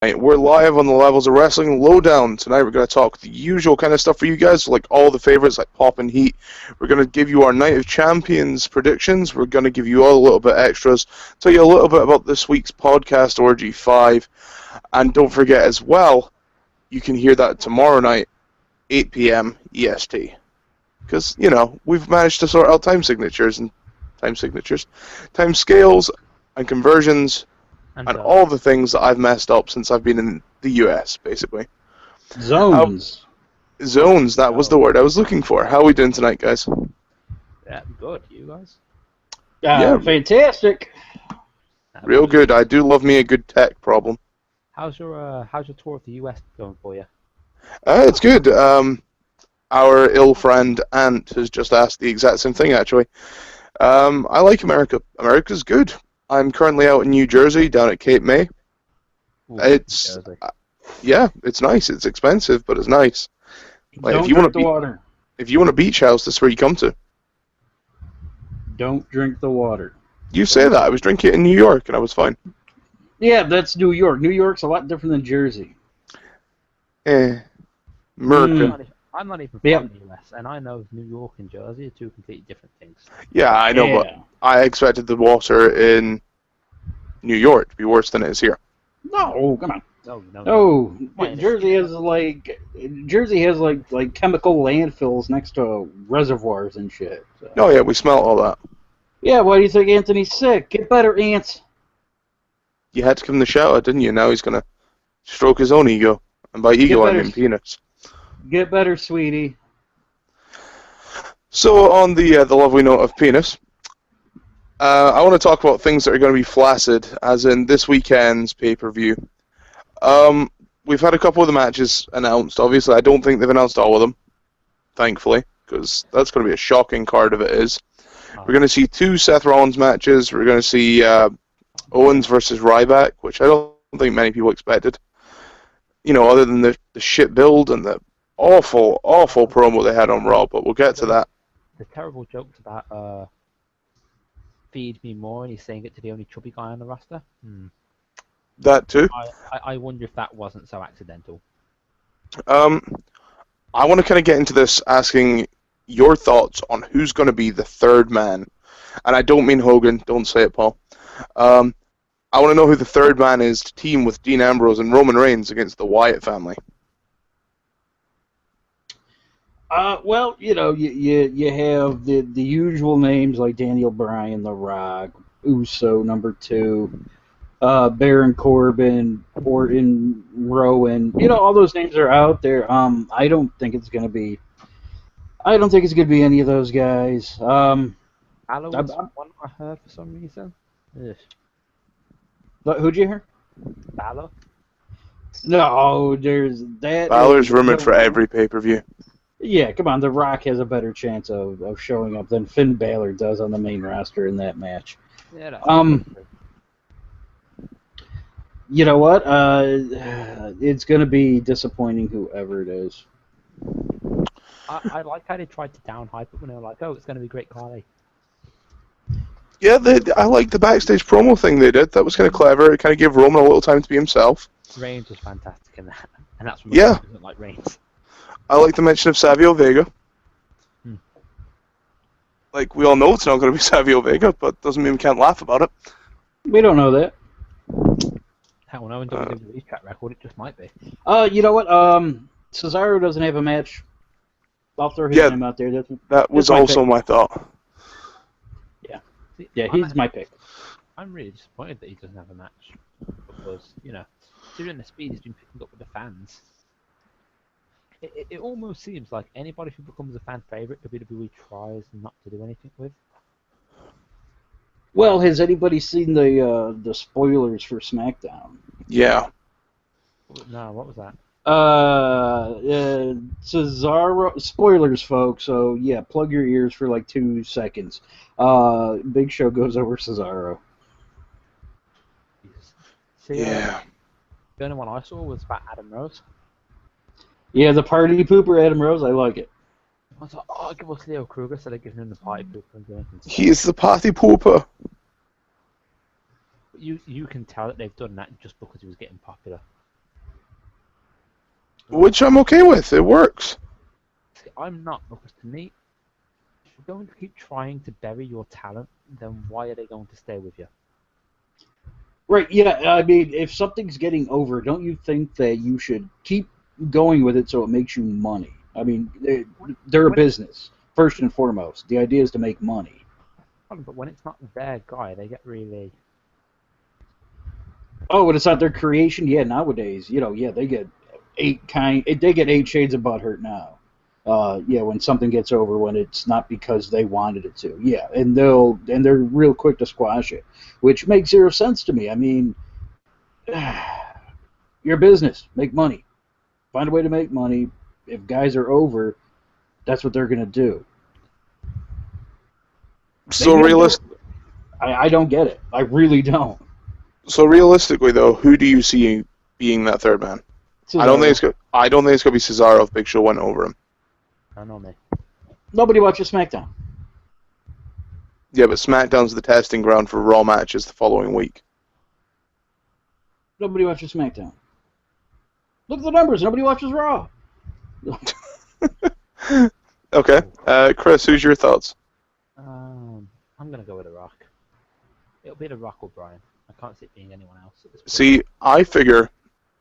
We're live on the Levels of Wrestling Lowdown. Tonight we're going to talk the usual kind of stuff for you guys, like all the favorites like Pop and Heat. We're going to give you our Night of Champions predictions. We're going to give you all a little bit extras, tell you a little bit about this week's podcast, Orgy 5. And don't forget as well, you can hear that tomorrow night, 8 p.m. EST. Because, you know, we've managed to sort out time scales, and conversions, and all the things that I've messed up since I've been in the US, basically. Zones. Zones, that was the word I was looking for. How are we doing tonight, guys? Yeah, good. You guys? Yeah, fantastic. Real good. I do love me a good tech problem. How's your tour of the US going for you? It's good. Our ill friend Ant has just asked the exact same thing, actually. I like America. America's good. I'm currently out in New Jersey, down at Cape May. Ooh, It's yeah, it's nice. It's expensive, but it's nice. Like, Don't drink the water. If you want a beach house, that's where you come to. Don't drink the water. You say that. I was drinking it in New York, and I was fine. Yeah, that's New York. New York's a lot different than Jersey. America. I'm not even from the US, and I know New York and Jersey are two completely different things. Yeah, I know, but I expected the water in New York to be worse than it is here. No, come on. No. Jersey has like chemical landfills next to reservoirs and shit. So. Oh yeah, we smell all that. Yeah, why do you think Anthony's sick? Get better, ants. You had to give him the shout out, didn't you? Now he's gonna stroke his own ego, and by ego I mean penis. Get better, sweetie. So on the lovely note of penis, I want to talk about things that are going to be flaccid, as in this weekend's pay-per-view. We've had a couple of the matches announced. Obviously, I don't think they've announced all of them, thankfully, because that's going to be a shocking card if it is. We're going to see 2 Seth Rollins matches. We're going to see Owens versus Ryback, which I don't think many people expected. You know, other than the shit build and the awful promo they had on Raw, but we'll get to that. The terrible jokes about feed me more, and he's saying it to the only chubby guy on the roster. That too. I wonder if that wasn't so accidental. I want to kind of get into this asking your thoughts on who's going to be the third man. And I don't mean Hogan, don't say it, Paul. I want to know who the third man is to team with Dean Ambrose and Roman Reigns against the Wyatt family. Well, you know, you have the usual names like Daniel Bryan, The Rock, Uso, number 2, Baron Corbin, Orton, Rowan. You know, all those names are out there. I don't think it's gonna be any of those guys. Balor was one I heard for some reason. Who'd you hear? Balor? No, there's that. Balor's rumored for every pay-per-view. Yeah, come on. The Rock has a better chance of showing up than Finn Balor does on the main roster in that match. Yeah, you know what? It's going to be disappointing whoever it is. I like how they tried to downhype it when they were like, oh, it's going to be Great Khali. Yeah, I like the backstage promo thing they did. That was kind of clever. It kind of gave Roman a little time to be himself. Reigns was fantastic in that. And that's from yeah. Doesn't like Reigns. I like the mention of Savio Vega. Like, we all know it's not going to be Savio Vega, but doesn't mean we can't laugh about it. We don't know that. Hell no, in WWE's track record, it just might be. You know what? Cesaro doesn't have a match. I'll throw his name out there. That was also my thought. Yeah, he's my pick. I'm really disappointed that he doesn't have a match. Because, you know, considering the speed he's been picking up with the fans, it almost seems like anybody who becomes a fan favourite, WWE tries not to do anything with. Well, has anybody seen the spoilers for SmackDown? Yeah. No, what was that? Cesaro spoilers, folks. So yeah, plug your ears for like 2 seconds. Big Show goes over Cesaro. See, yeah. The only one I saw was about Adam Rose. Yeah, the party pooper Adam Rose. I like it. I was like, oh, give us Leo Kruger instead of giving him the party pooper. He is the party pooper. You can tell that they've done that just because he was getting popular. Which I'm okay with. It works. See, I'm not, because to me, if you're going to keep trying to bury your talent, then why are they going to stay with you? Right, yeah, I mean, if something's getting over, don't you think that you should keep going with it so it makes you money? I mean, they're a business, first and foremost. The idea is to make money. But when it's not their guy, they get really... Oh, when it's not their creation? Yeah, nowadays, yeah, they get eight shades of butthurt now. Yeah, when something gets over, when it's not because they wanted it to. Yeah, and they're real quick to squash it, which makes zero sense to me. I mean, you're a business, make money, find a way to make money. If guys are over, that's what they're gonna do. So I don't get it. I really don't. So realistically, though, who do you see being that third man? Cesaro. I don't think it's gonna be Cesaro if Big Show went over him. I don't know, me. Nobody watches SmackDown. Yeah, but SmackDown's the testing ground for Raw matches the following week. Nobody watches SmackDown. Look at the numbers. Nobody watches Raw. Okay, Chris, who's your thoughts? I'm gonna go with The Rock. It'll be The Rock or Bryan. I can't see it being anyone else at this point. See, I figure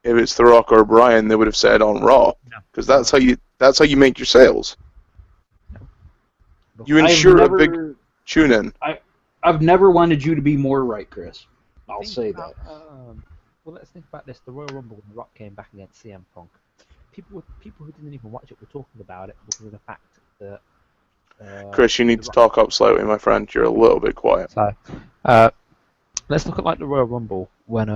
if it's The Rock or Bryan, they would have said on Raw, because that's how you make your sales. You ensure a big tune-in. I've never wanted you to be more right, Chris. I'll say that. Well, let's think about this. The Royal Rumble when The Rock came back against CM Punk. People who didn't even watch it were talking about it because of the fact that... Chris, you need to talk up slightly, my friend. You're a little bit quiet. So, let's look at like the Royal Rumble when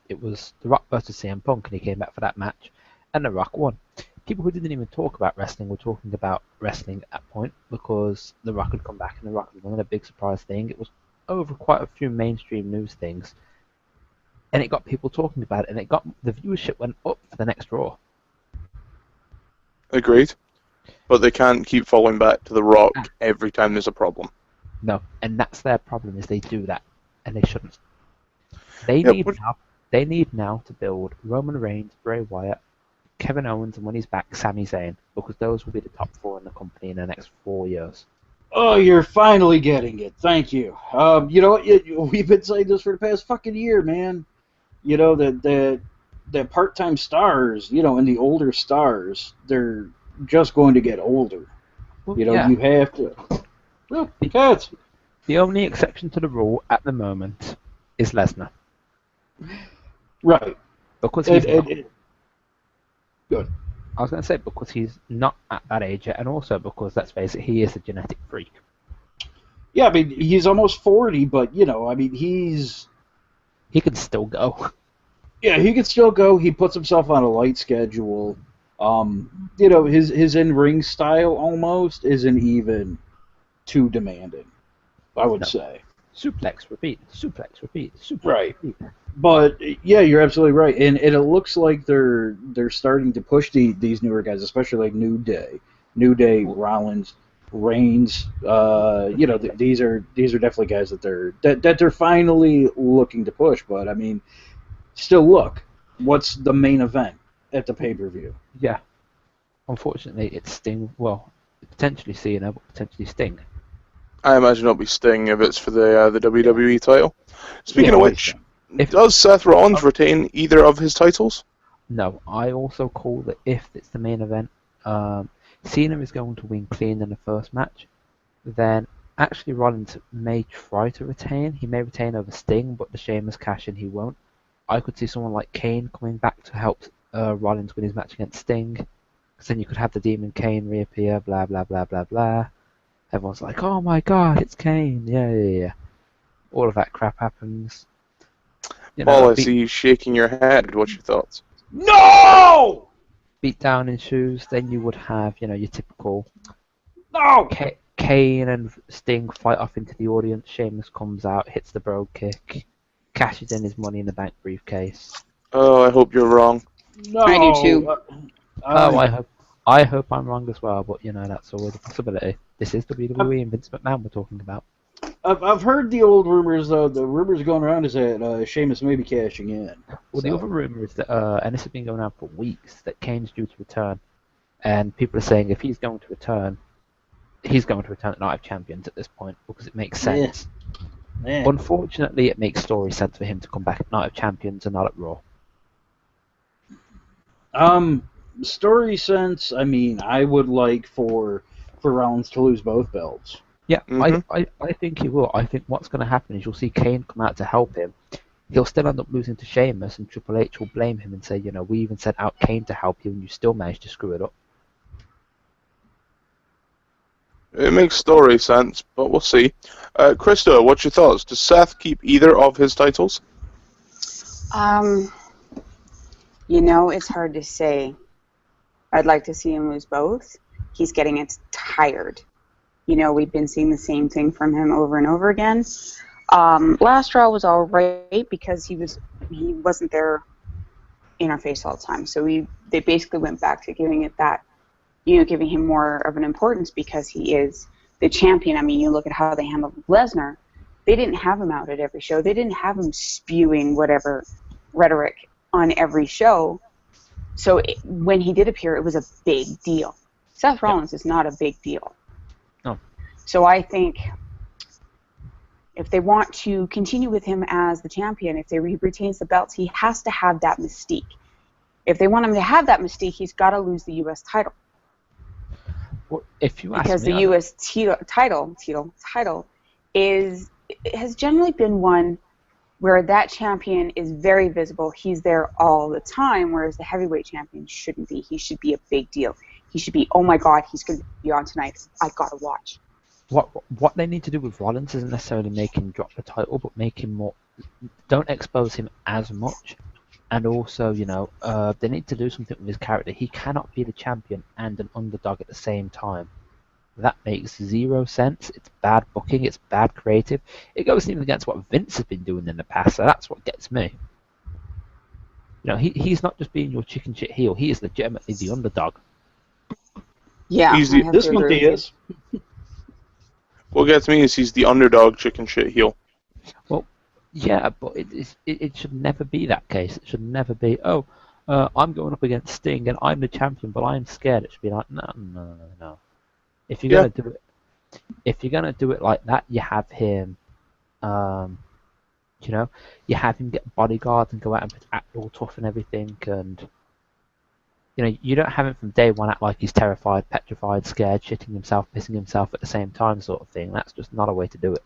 it was The Rock versus CM Punk and he came back for that match and The Rock won. People who didn't even talk about wrestling were talking about wrestling at that point because The Rock had come back and The Rock had won, a big surprise thing. It was over quite a few mainstream news things and it got people talking about it and it got the viewership went up for the next Raw. Agreed. But they can't keep falling back to The Rock every time there's a problem. No, and that's their problem is they do that, and they shouldn't. They need now to build Roman Reigns, Bray Wyatt, Kevin Owens, and when he's back, Sami Zayn, because those will be the top four in the company in the next 4 years. Oh, you're finally getting it. Thank you. You know what? We've been saying this for the past fucking year, man. You know, that part-time stars, and the older stars, they're just going to get older. Well, you have to. Well, cats. The only exception to the rule at the moment is Lesnar. Right. Because he's good. I was going to say because he's not at that age yet, and also because, let's face it, he is a genetic freak. Yeah, I mean, he's almost 40, but, he can still go. Yeah, he can still go. He puts himself on a light schedule. His in-ring style almost isn't even too demanding, I would say. Suplex, repeat. Suplex, repeat. Suplex, right. Repeat. But yeah, you're absolutely right, and it looks like they're starting to push these newer guys, especially like New Day, Rollins, Reigns. These are definitely guys that they're finally looking to push. But I mean, still look, what's the main event at the pay-per-view? Yeah. Unfortunately, it's Sting. Well, potentially Cena, but potentially Sting. I imagine it'll be Sting if it's for the WWE title. Speaking of which, does Seth Rollins retain either of his titles? No. I also call that if it's the main event, Cena is going to win clean in the first match. Then actually Rollins may try to retain. He may retain over Sting, but the Sheamus cash in he won't. I could see someone like Kane coming back to help Rollins win his match against Sting. Because then you could have the Demon Kane reappear, blah, blah, blah, blah, blah. Everyone's like, oh my god, it's Kane. Yeah. All of that crap happens. Paul, I see you shaking your head. What's your thoughts? No! Beat down in shoes, then you would have, your typical... No! Kane and Sting fight off into the audience. Sheamus comes out, hits the bro kick, cashes in his Money in the Bank briefcase. Oh, I hope you're wrong. No! I do too. I hope I'm wrong as well, but that's always a possibility. This is WWE and Vince McMahon we're talking about. I've heard the old rumors though. The rumors going around is that Sheamus may be cashing in. Well, the So. other rumor is that, and this has been going on for weeks, that Kane's due to return, and people are saying if he's going to return at Night of Champions at this point because it makes sense. Yeah. Unfortunately, it makes story sense for him to come back at Night of Champions and not at Raw. Story sense. I mean, I would like for Rollins to lose both belts. Yeah, Mhm. I think he will. I think what's going to happen is you'll see Kane come out to help him. He'll still end up losing to Sheamus, and Triple H will blame him and say, we even sent out Kane to help you, and you still managed to screw it up. It makes story sense, but we'll see. Krista, what's your thoughts? Does Seth keep either of his titles? It's hard to say. I'd like to see him lose both. He's getting tired. We've been seeing the same thing from him over and over again. Last Raw was all right because he wasn't there in our face all the time. So they basically went back to giving it that, giving him more of an importance because he is the champion. I mean, you look at how they handled Lesnar. They didn't have him out at every show. They didn't have him spewing whatever rhetoric on every show. So when he did appear, it was a big deal. Seth Rollins is not a big deal. No. So I think if they want to continue with him as the champion, if he retains the belts, he has to have that mystique. If they want him to have that mystique, he's got to lose the U.S. title. Well, if you ask because me, the U.S. title has generally been one where that champion is very visible. He's there all the time, whereas the heavyweight champion shouldn't be. He should be a big deal. He should be, oh my God, he's going to be on tonight. I got to watch. What they need to do with Rollins isn't necessarily make him drop the title, but make him more. Don't expose him as much, and also, they need to do something with his character. He cannot be the champion and an underdog at the same time. That makes zero sense. It's bad booking. It's bad creative. It goes even against what Vince has been doing in the past. So that's what gets me. He's not just being your chicken shit heel. He is legitimately the underdog. Yeah, this month he is. What gets me is he's the underdog chicken shit heel. Well, yeah, but it should never be that case. It should never be, I'm going up against Sting and I'm the champion, but I'm scared. It should be like, no. If you're gonna do it like that, you have him, you have him get bodyguards and go out and act all tough and everything, and you don't have him from day one act like he's terrified, petrified, scared, shitting himself, pissing himself at the same time, sort of thing. That's just not a way to do it.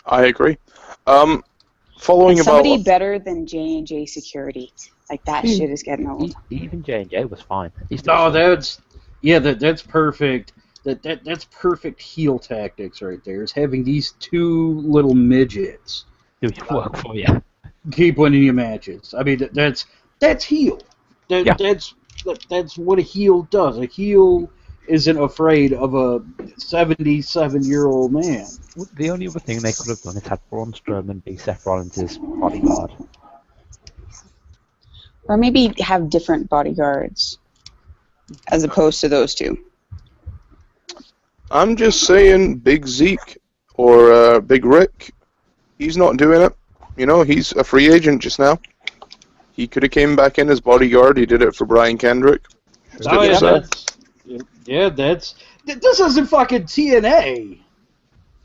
I agree. Following and somebody about better than J&J Security, like that shit is getting old. Even J&J was fine. That's perfect. That's perfect heel tactics right there. Is having these two little midgets do work for you. Keep winning your matches. I mean, that's heel. That's what a heel does. A heel isn't afraid of a 77-year-old man. The only other thing they could have done is had Braun Strowman be Seth Rollins' bodyguard. Or maybe have different bodyguards as opposed to those two. I'm just saying Big Zeke or Big Rick, he's not doing it. He's a free agent just now. He could have came back in as bodyguard. He did it for Brian Kendrick. This isn't fucking TNA.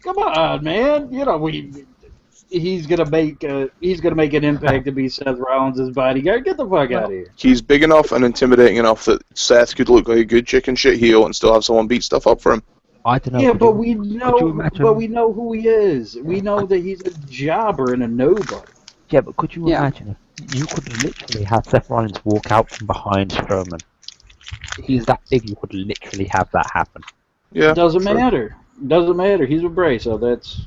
Come on, man. He's gonna make an impact to be Seth Rollins' bodyguard. Get the fuck out of here. He's big enough and intimidating enough that Seth could look like a good chicken shit heel and still have someone beat stuff up for him. I don't know. Yeah, but we know who he is. We know that he's a jobber and a nobody. Yeah, but could you imagine if you could literally have Seth Rollins walk out from behind Strowman? He's that big, you could literally have that happen. Yeah, doesn't matter. Doesn't matter. He's a Bray, so that's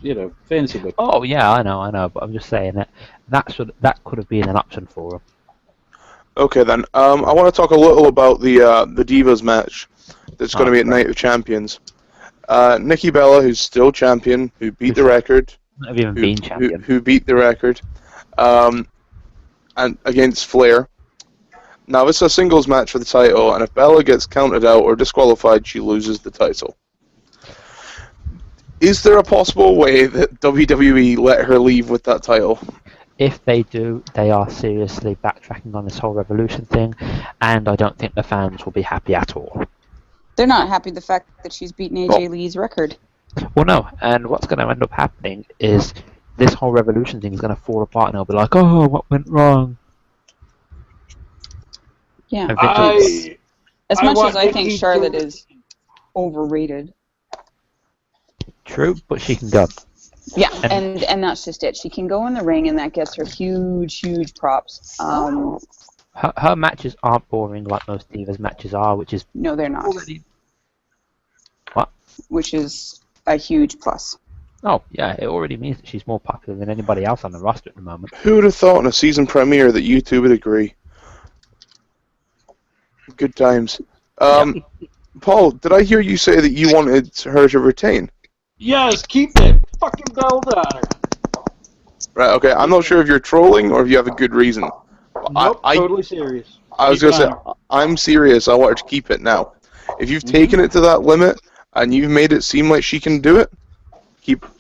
fantasy book. Oh yeah, I know, but I'm just saying that could have been an option for him. Okay then, I want to talk a little about the Divas match that's going to be at Night of Champions. Nikki Bella, who's still champion, who beat the record. Not even been champion. Who beat the record, and against Flair. Now this is a singles match for the title, and if Bella gets counted out or disqualified, she loses the title. Is there a possible way that WWE let her leave with that title? If they do, they are seriously backtracking on this whole Revolution thing, and I don't think the fans will be happy at all. They're not happy the fact that she's beaten AJ Lee's record. Well, no, and what's going to end up happening is this whole Revolution thing is going to fall apart, and they'll be like, "Oh, what went wrong?" Yeah. And As much as I want think Nikki Charlotte to- is overrated. True, but she can go. Yeah, and that's just it. She can go in the ring, and that gets her huge props. Her matches aren't boring like most divas matches are, which is No, they're not. already... What? Which is a huge plus. Oh, yeah, it already means that she's more popular than anybody else on the roster at the moment. Who would have thought in a season premiere that you two would agree? Good times. Paul, did I hear you say that you wanted her to retain? Yes, keep that fucking belt on her. Right, okay. I'm not sure if you're trolling or if you have a good reason. Nope, totally serious. I was Keep going it to say, on I'm serious. I want her to keep it now. If you've taken it to that limit and you've made it seem like she can do it,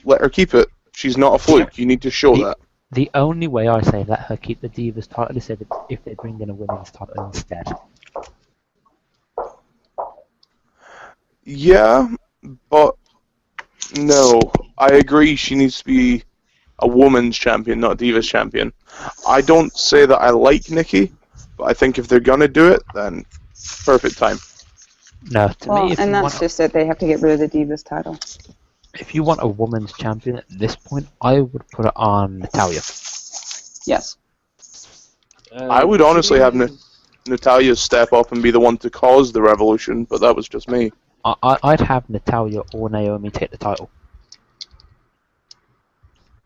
let her keep it. She's not a fluke. You need to show that. The only way I say let her keep the Divas title is if they bring in a women's title instead. Yeah, but no. I agree she needs to be a woman's champion, not a Divas champion. I don't say that I like Nikki, but I think if they're going to do it, then perfect time. No, to me, And that's just it. They have to get rid of the Divas title. if you want a women's champion at this point, I would put it on Natalia. Yes. I would honestly have Natalia step up and be the one to cause the revolution, but that was just me. I'd have Natalia or Naomi take the title.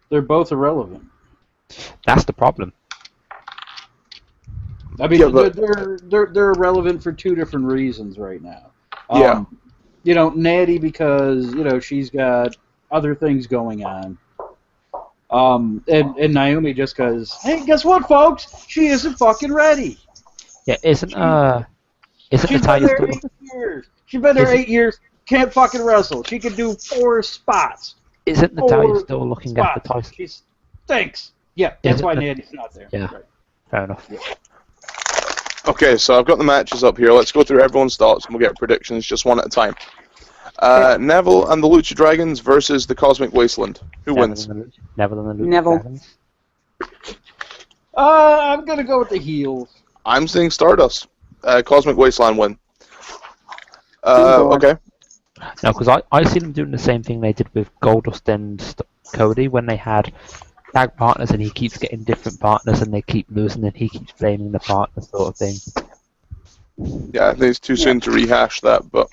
They're both irrelevant. That's the problem. I mean, Yeah, but- they're irrelevant for two different reasons right now. Yeah. You know, Natty because she's got other things going on. And Naomi just because, hey, guess what, folks? She isn't fucking ready. Yeah, isn't She's been Natalia there still... 8 years. She's been there 8 years. Can't fucking wrestle. She can do 4 spots. Isn't Natalia Or still looking after spots. Tyson? She stinks. Yeah, that's Isn't why it- Natty's not there. Yeah. Right. Fair enough. Okay, so I've got the matches up here. Let's go through everyone's thoughts and we'll get predictions just one at a time. Neville and the Lucha Dragons versus the Cosmic Wasteland. Who wins? Neville and the Lucha Neville. Dragons. I'm gonna go with the heels. I'm saying Stardust. Cosmic Wasteland win. Lord. Okay. No, because I see them doing the same thing they did with Goldust and Cody when they had tag partners and he keeps getting different partners and they keep losing and he keeps blaming the partner sort of thing. Yeah, I think it's too soon to rehash that, but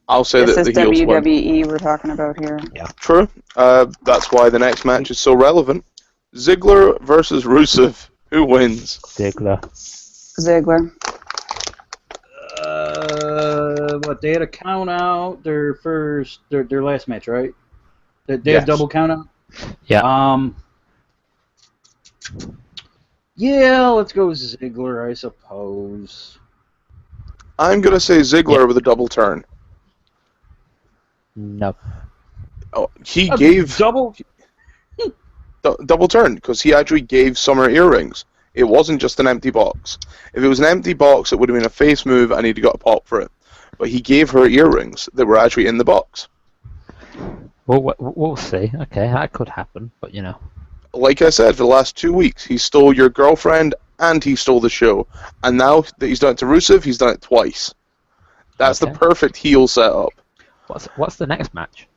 I'll say This that is the heels win. WWE we're talking about here. True. That's why the next match is so relevant. Ziggler versus Rusev. Who wins? Ziggler. Ziggler. What, they had a count out their last match, right? They Yes. had double count out? Yeah. Yeah, let's go with Ziggler, I suppose. I'm going to say Ziggler with a double turn. No. Oh, he gave double. double turn because he actually gave Summer earrings. It wasn't just an empty box. If it was an empty box, it would have been a face move and he'd got a pop for it. But he gave her earrings that were actually in the box. Well, we'll see. Okay, that could happen, but Like I said, for the last 2 weeks, he stole your girlfriend and he stole the show. And now that he's done it to Rusev, he's done it twice. That's Okay. the perfect heel setup. What's the next match?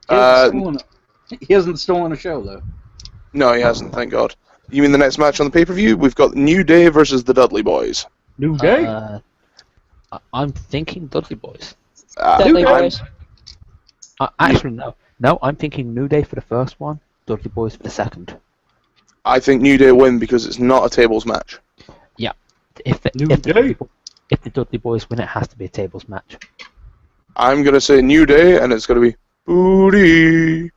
He hasn't stolen a show, though. No, he hasn't, thank God. You mean the next match on the pay-per-view? We've got New Day versus the Dudley Boys. New Day? I'm thinking Dudley Boys. Dudley I'm- Boys. Actually, no. No, I'm thinking New Day for the first one, Dudley Boys for the second. I think New Day win because it's not a tables match. If the Dudley Boys win, it has to be a tables match. I'm going to say New Day, and it's going to be booty,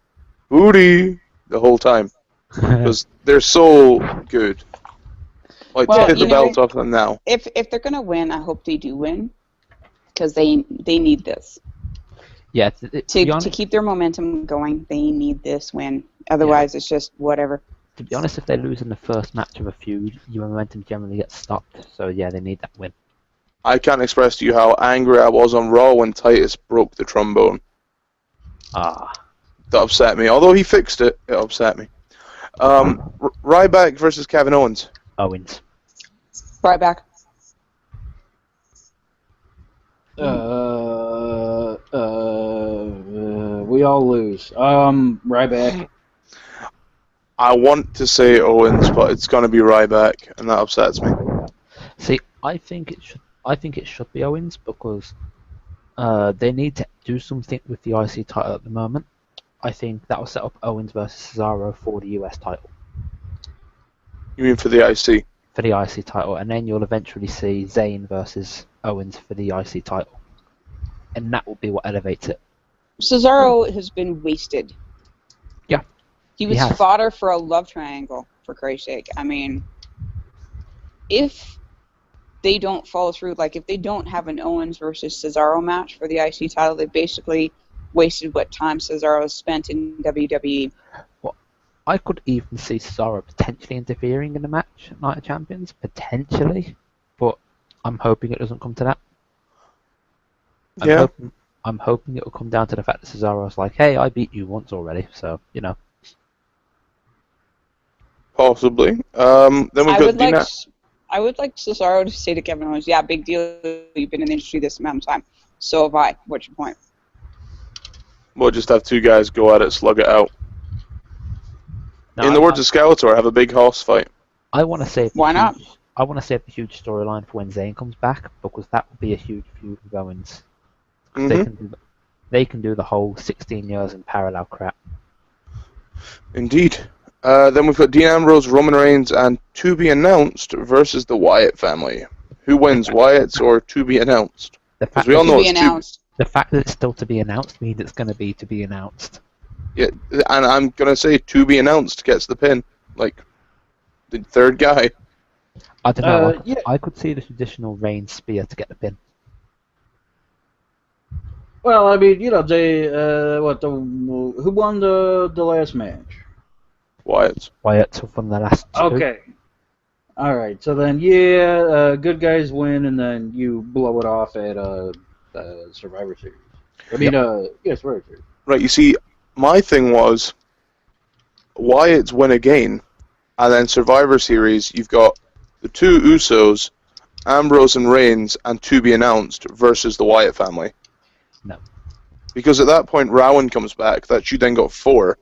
booty, the whole time. Because they're so good. Like, Well, to hit the you know- belt off them now. If they're gonna win, I hope they do win, because they need this. Yeah, to be To honest, keep their momentum going, they need this win. Otherwise, it's just whatever. to be honest, if they lose in the first match of a feud, your momentum generally gets stopped. So yeah, they need that win. I can't express to you how angry I was on Raw when Titus broke the trombone. Ah, That upset me. Although he fixed it, it upset me. Ryback versus Kevin Owens. Owens. Right back. We all lose. Ryback. I want to say Owens, but it's going to be Ryback, and that upsets me. See, I think it should. I think it should be Owens because they need to do something with the IC title at the moment. I think that will set up Owens versus Cesaro for the US title. You mean for the IC? For the IC title, and then you'll eventually see Zayn versus Owens for the IC title, and that will be what elevates it. Cesaro has been wasted. Yeah, He was has. fodder for a love triangle, for Christ's sake. I mean, if they don't follow through, like if they don't have an Owens versus Cesaro match for the IC title, they basically wasted what time Cesaro has spent in WWE. Well, I could even see Cesaro potentially interfering in the match at Night of Champions, potentially, but I'm hoping it doesn't come to that. I'm hoping it will come down to the fact that Cesaro's like, hey, I beat you once already, so, you know. Possibly. Then we've got Dina. I would like Cesaro to say to Kevin Owens, yeah, big deal, you've been in the industry this amount of time. So have I. What's your point? We'll just have two guys go at it, slug it out. Now, In the words of Skeletor, have a big horse fight. I want to save. Why not? I want to save the huge storyline for when Zayn comes back because that will be a huge feud with Owens. Mm-hmm. They can do the whole 16 years in parallel crap. Indeed. Then we've got Dean Ambrose, Roman Reigns, and to be announced versus the Wyatt family. Who wins, Wyatt's or to be announced? Because we all know it's the fact that it's still to be announced means it's going to be announced. Yeah, and I'm gonna say to be announced gets the pin, like the third guy. I don't know. Yeah. I could see the traditional Reigns spear to get the pin. Well, I mean, you know, who won the last match? Wyatt. Wyatt from the last two. Okay. All right. So then, good guys win, and then you blow it off at Survivor Series. I mean, Survivor Series. Right. You see, my thing was Wyatt's win again, and then Survivor Series. You've got the two Usos, Ambrose and Reigns, and to be announced versus the Wyatt family. No. Because at that point, Rowan comes back. That you then got 4.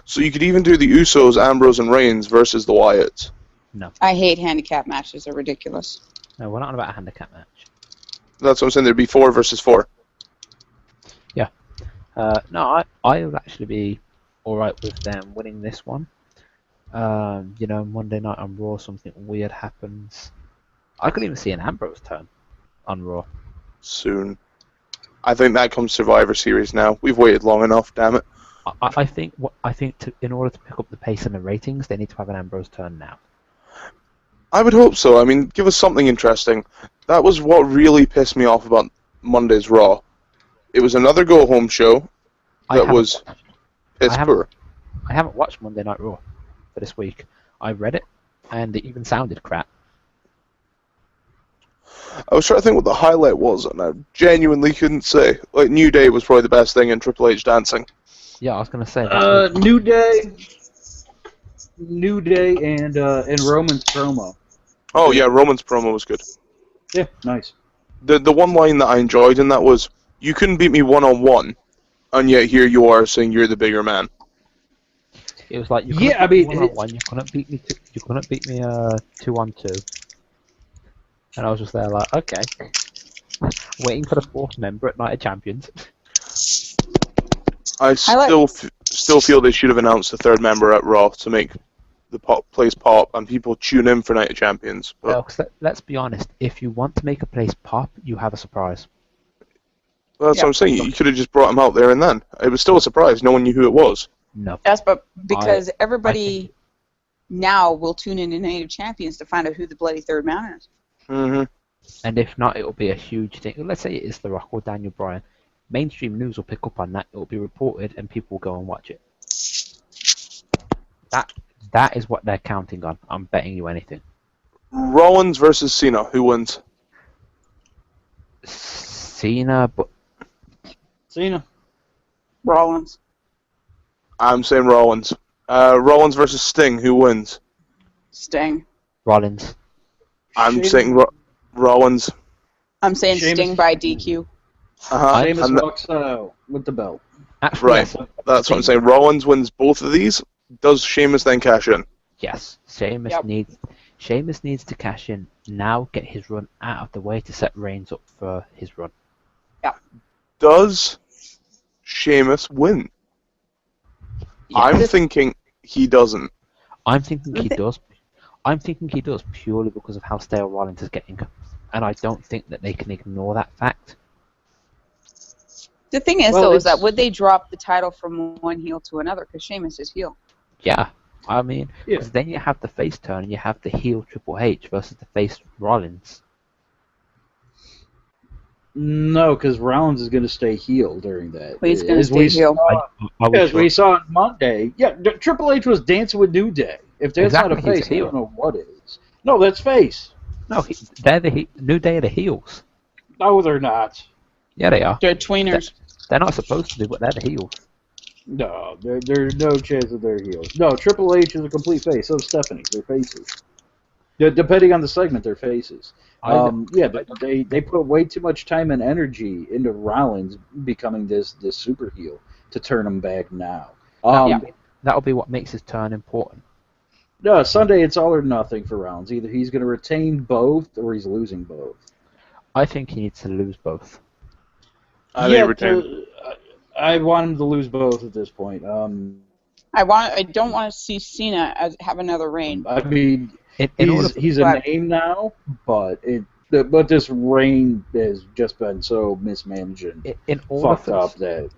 So you could even do the Usos, Ambrose, and Reigns versus the Wyatts. No. I hate handicap matches. They're ridiculous. No, we're not on about a handicap match. That's what I'm saying. There'd be 4 versus 4. Yeah. No, I would actually be all right with them winning this one. You know, Monday night on Raw, something weird happens. I could even see an Ambrose turn on Raw. Soon. I think that comes Survivor Series now. We've waited long enough, damn it. I think in order to pick up the pace and the ratings, they need to have an Ambrose turn now. I would hope so. I mean, give us something interesting. That was what really pissed me off about Monday's Raw. It was another go-home show that was piss poor. I haven't watched Monday Night Raw for this week. I read it, and it even sounded crap. I was trying to think what the highlight was, and I genuinely couldn't say. Like, New Day was probably the best thing in Triple H dancing. Yeah, I was going to say. New Day, and Roman's promo. Oh yeah, Roman's promo was good. Yeah, nice. The one line that I enjoyed in that was, "You couldn't beat me 1-on-1, and yet here you are saying you're the bigger man." It was like you couldn't beat me 2-on-2. And I was just there like, okay, waiting for the 4th member at Night of Champions. I still feel they should have announced the 3rd member at Raw to make the place pop and people tune in for Night of Champions. But Well, 'cause let's be honest, if you want to make a place pop, you have a surprise. that's what I'm saying. You could have just brought him out there and then. It was still a surprise. No one knew who it was. No. Yes, but because everybody now will tune in to Night of Champions to find out who the bloody 3rd man is. Mm-hmm. And if not, it'll be a huge thing. Let's say it is The Rock or Daniel Bryan. Mainstream news will pick up on that. It will be reported, and people will go and watch it. That is what they're counting on. I'm betting you anything. Rollins versus Cena. Who wins? Cena, but Cena. Rollins. I'm saying Rollins. Rollins versus Sting. Who wins? Sting. Rollins. I'm Sheamus- saying Rollins. I'm saying Sheamus- Sting by DQ. Uh-huh. Sheamus And walks out with the belt. Actually, Right. yes. that's what I'm saying. Rollins wins both of these. Does Sheamus then cash in? Yes, Sheamus Yep. needs to cash in now, get his run out of the way to set Reigns up for his run. Does Sheamus win? I'm thinking he doesn't. I'm thinking he does. I'm thinking he does purely because of how stale Rollins is getting, and I don't think that they can ignore that fact. The thing is, Well, though, is that it's- would they drop the title from one heel to another? Because Sheamus is heel. Yeah, I mean, Yeah. 'cause then you have the face turn and you have the heel Triple H versus the face Rollins. No, because Rollins is going to stay heel during that. He's going to As stay we heel. I was As sure- we saw on Monday, Triple H was dancing with New Day. If that's Exactly, not a he's face, a heel. I don't know what is. No, that's face. No, they're the New Day of the heels. No, they're not. Yeah, they are. They're tweeners. They're not supposed to be, but they're the heels. No, there's no chance that they're heels. No, Triple H is a complete face. So is Stephanie. They're faces. Depending on the segment, they're faces. They put way too much time and energy into Rollins becoming this super heel to turn him back now. That'll be what makes his turn important. No, Sunday it's all or nothing for Rollins. Either he's going to retain both or he's losing both. I think he needs to lose both. I think he retained. I want him to lose both at this point. I don't want to see Cena have another reign. I mean, In order he's a name now, but this reign has just been so mismanaged and in order fucked for up that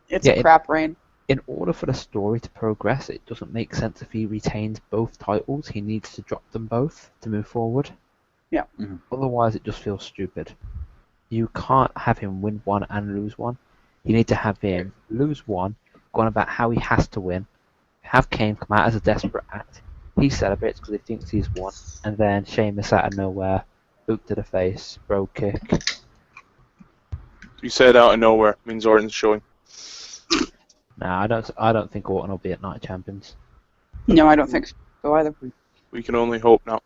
It's a crap reign. in order for the story to progress, it doesn't make sense if he retains both titles. He needs to drop them both to move forward. Yeah. Mhm. Otherwise, it just feels stupid. You can't have him win one and lose one. You need to have him lose one, go on about how he has to win, have Kane come out as a desperate act. He celebrates because he thinks he's won, and then Sheamus out of nowhere, boot to the face, bro kick. You said out of nowhere. Means Orton's showing. Nah, I don't think Orton will be at Night of Champions. No, I don't think so either. We can only hope now.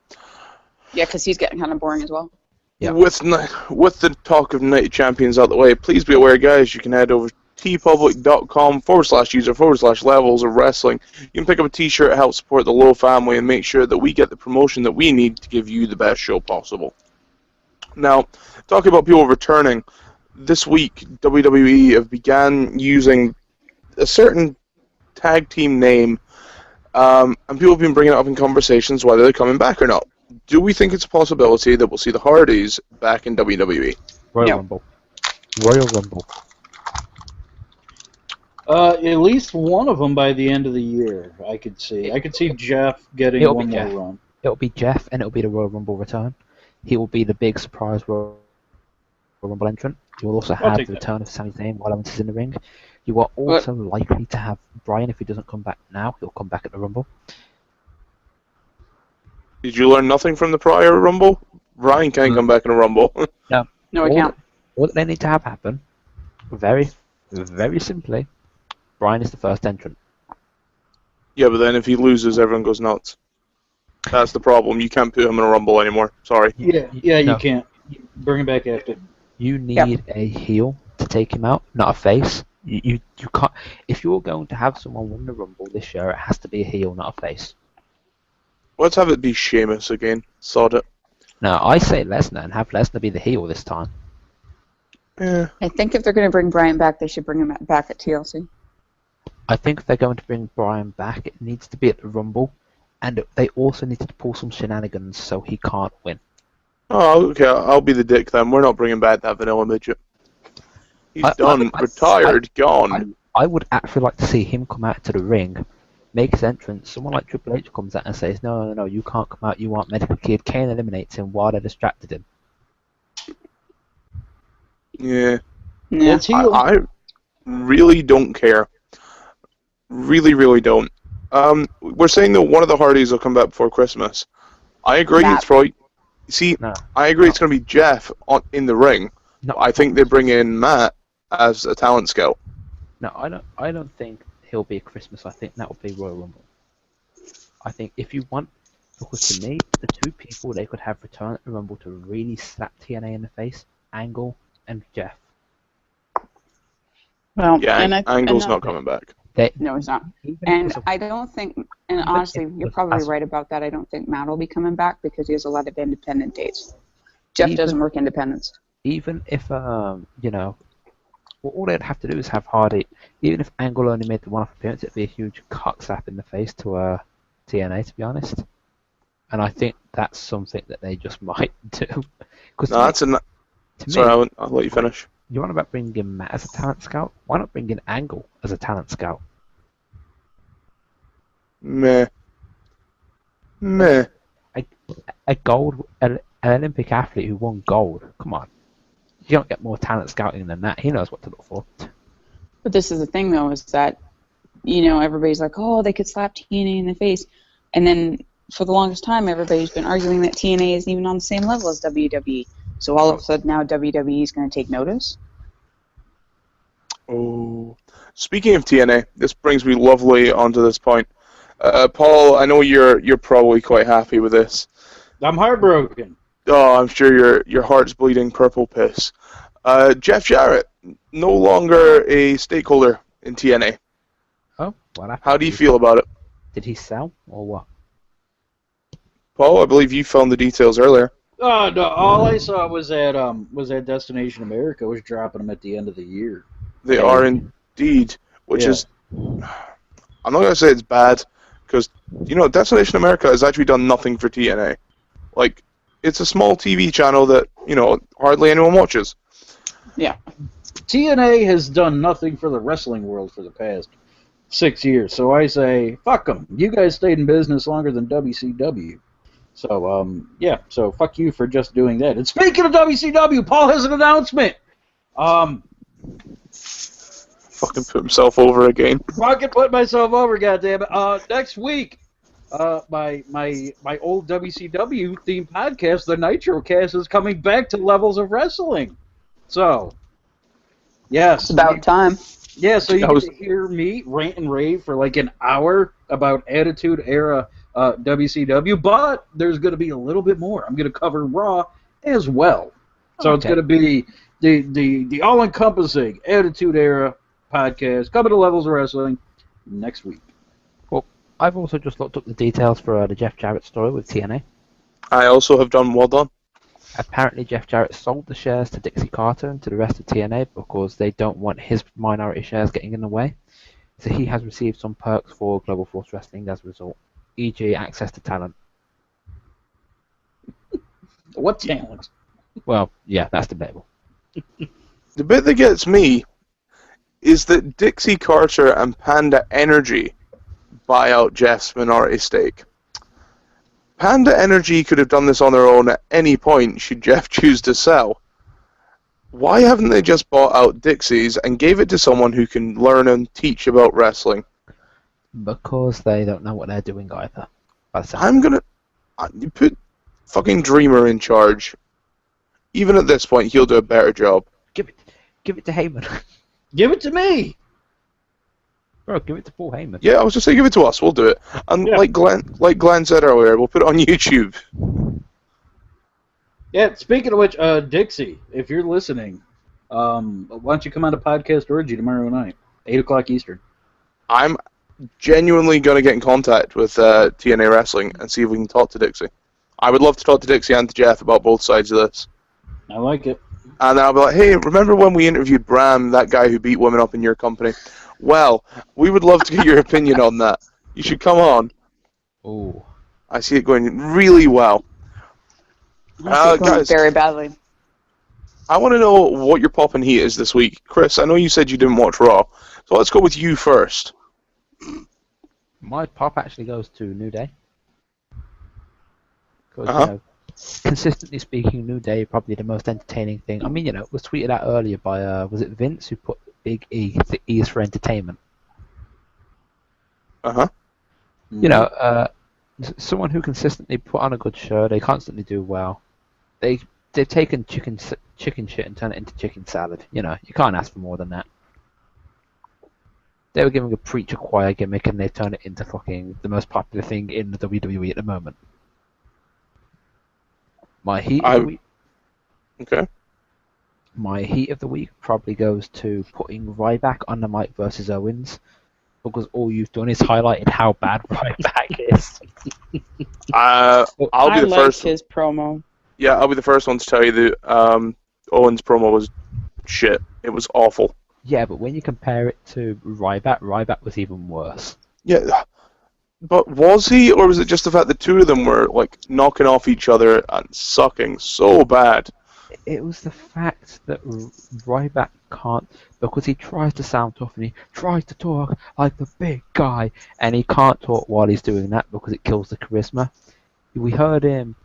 Yeah, because he's getting kind of boring as well. Yeah. With the talk of Night of Champions out the way, please be aware, guys, you can head over to tpublic.com/user/levels of wrestling. You can pick up a t-shirt to help support the Low family and make sure that we get the promotion that we need to give you the best show possible. Now, talking about people returning, this week WWE have began using a certain tag team name, and people have been bringing it up in conversations whether they're coming back or not. Do we think it's a possibility that we'll see the Hardys back in WWE? Royal No. Rumble. Royal Rumble. at least one of them by the end of the year. I could see Jeff getting It'll one be more Jeff. run. It'll be Jeff, and it'll be the Royal Rumble return. He will be the big surprise Royal Rumble entrant. You will also I'll have take the that. return of Sami Zayn while Owens is in the ring. You are also likely to have Bryan. If he doesn't come back now, he'll come back at the Rumble. Did you learn nothing from the prior Rumble? Ryan can't come back in a Rumble. No, I all, can't. all that they need to have happen, very, very simply, Bryan is the first entrant. Yeah, but then if he loses, everyone goes nuts. That's the problem. You can't put him in a Rumble anymore. Sorry. Yeah, No. you can't. Bring him back after. You need a heel to take him out, not a face. You can't. If you're going to have someone win the Rumble this year, it has to be a heel, not a face. Let's have it be Sheamus again. Sod it. No, I say Lesnar and have Lesnar be the heel this time. Yeah. I think if they're going to bring Brian back, they should bring him back at TLC. I think if they're going to bring Bryan back, it needs to be at the Rumble, and they also need to pull some shenanigans so he can't win. Oh, okay. I'll be the dick then. We're not bringing back that vanilla midget. He's done. Retired. Gone. I would actually like to see him come out to the ring, make his entrance. Someone like Triple H comes out and says, no, you can't come out, you aren't medical kid. Kane eliminates him while they distracted him. Yeah. Yeah. It's heel. I really don't care. Really, really don't. We're saying that one of the Hardys will come back before Christmas. I agree. Matt. It's probably. See, No. I agree. It's going to be Jeff in the ring. No, I think they bring in Matt as a talent scout. No, I don't think he'll be a Christmas. I think that will be Royal Rumble. I think if you want, because to me, the two people they could have return at the Rumble to really slap TNA in the face, Angle and Jeff. Well, Yeah, and Angle's not coming back. No, he's not. Even And because of- I don't think, and Even honestly, if it you're was probably us- right about that. I don't think Matt will be coming back because he has a lot of independent dates. Jeff Even- doesn't work independence. Even if you know, well, all they'd have to do is have Hardy. Even if Angle only made the one-off appearance, it'd be a huge cock slap in the face to TNA, to be honest. And I think that's something that they just might do. Because No, that's a. to Sorry, me, I'll let you finish. you're on about bringing in Matt as a talent scout. Why not bring in Angle as a talent scout? Meh. Meh. An Olympic athlete who won gold. Come on, you don't get more talent scouting than that. He knows what to look for. But this is the thing, though, is that, everybody's like, oh, they could slap TNA in the face. And then for the longest time, everybody's been arguing that TNA isn't even on the same level as WWE. So all of a sudden now WWE is going to take notice. Oh. Speaking of TNA, this brings me lovely onto this point. Paul, I know you're probably quite happy with this. I'm heartbroken. Oh, I'm sure your heart's bleeding purple piss. Jeff Jarrett, no longer a stakeholder in TNA. Oh, what happened? How do you feel about it? Did he sell or what? Paul, I believe you found the details earlier. Oh no! All I saw was that Destination America was dropping them at the end of the year. They are indeed, which Yeah. is, I'm not going to say it's bad, because, Destination America has actually done nothing for TNA. Like, it's a small TV channel that, hardly anyone watches. Yeah. TNA has done nothing for the wrestling world for the past 6 years. So I say, fuck them. You guys stayed in business longer than WCW. So, so fuck you for just doing that. And speaking of WCW, Paul has an announcement. Fucking put himself over again. Fucking put myself over, goddammit. Next week, my old WCW themed podcast, the Nitrocast, is coming back to Levels of Wrestling. So, yes. It's about time. Yeah, so you That get was- to hear me rant and rave for like an hour about Attitude Era WCW, but there's going to be a little bit more. I'm going to cover Raw as well. So it's Okay. going to be the all-encompassing Attitude Era podcast coming to Levels of Wrestling next week. I've also just looked up the details for the Jeff Jarrett story with TNA. I also have done well done. Apparently, Jeff Jarrett sold the shares to Dixie Carter and to the rest of TNA because they don't want his minority shares getting in the way. So he has received some perks for Global Force Wrestling as a result, e.g. access to talent. What talent? Well, yeah, that's debatable. The bit that gets me is that Dixie Carter and Panda Energy buy out Jeff's minority stake. Panda Energy could have done this on their own at any point should Jeff choose to sell. Why haven't they just bought out Dixie's and gave it to someone who can learn and teach about wrestling? Because they don't know what they're doing either. By the sound I'm gonna you put fucking Dreamer in charge. Even at this point, he'll do a better job. give it to Heyman. Give it to me. Bro, give it to Paul Heyman. Yeah, I was just saying, give it to us. We'll do it. And Yeah. like Glenn said earlier, we'll put it on YouTube. Yeah, speaking of which, Dixie, if you're listening, why don't you come on to Podorgy tomorrow night, 8 o'clock Eastern. I'm genuinely gonna get in contact with TNA Wrestling and see if we can talk to Dixie. I would love to talk to Dixie and to Jeff about both sides of this. I like it. And I'll be like, hey, remember when we interviewed Bram, that guy who beat women up in your company? Well, we would love to get your opinion on that. You should come on. Oh, I see it going really well. I see it going Guys, very badly. I want to know what your poppin' heat is this week. Chris, I know you said you didn't watch Raw, so let's go with you first. my pop actually goes to New Day. Because Uh-huh. consistently speaking, New Day probably the most entertaining thing. I mean, it was tweeted out earlier by was it Vince who put big E? The E is for entertainment. Uh-huh. Someone who consistently put on a good show. They constantly do well. They've taken chicken shit and turned it into chicken salad. You can't ask for more than that. They were giving a preacher choir gimmick and they turned it into fucking the most popular thing in the WWE at the moment. My heat of the week. Okay. My heat of the week probably goes to putting Ryback on the mic versus Owens, because all you've done is highlighted how bad Ryback is. I'll be the first. his promo. Yeah, I'll be the first one to tell you that Owens' promo was shit. It was awful. Yeah, but when you compare it to Ryback was even worse. Yeah, but was he, or was it just the fact that two of them were like knocking off each other and sucking so bad? It was the fact that Ryback can't, because he tries to sound tough and he tries to talk like the big guy, and he can't talk while he's doing that because it kills the charisma. We heard him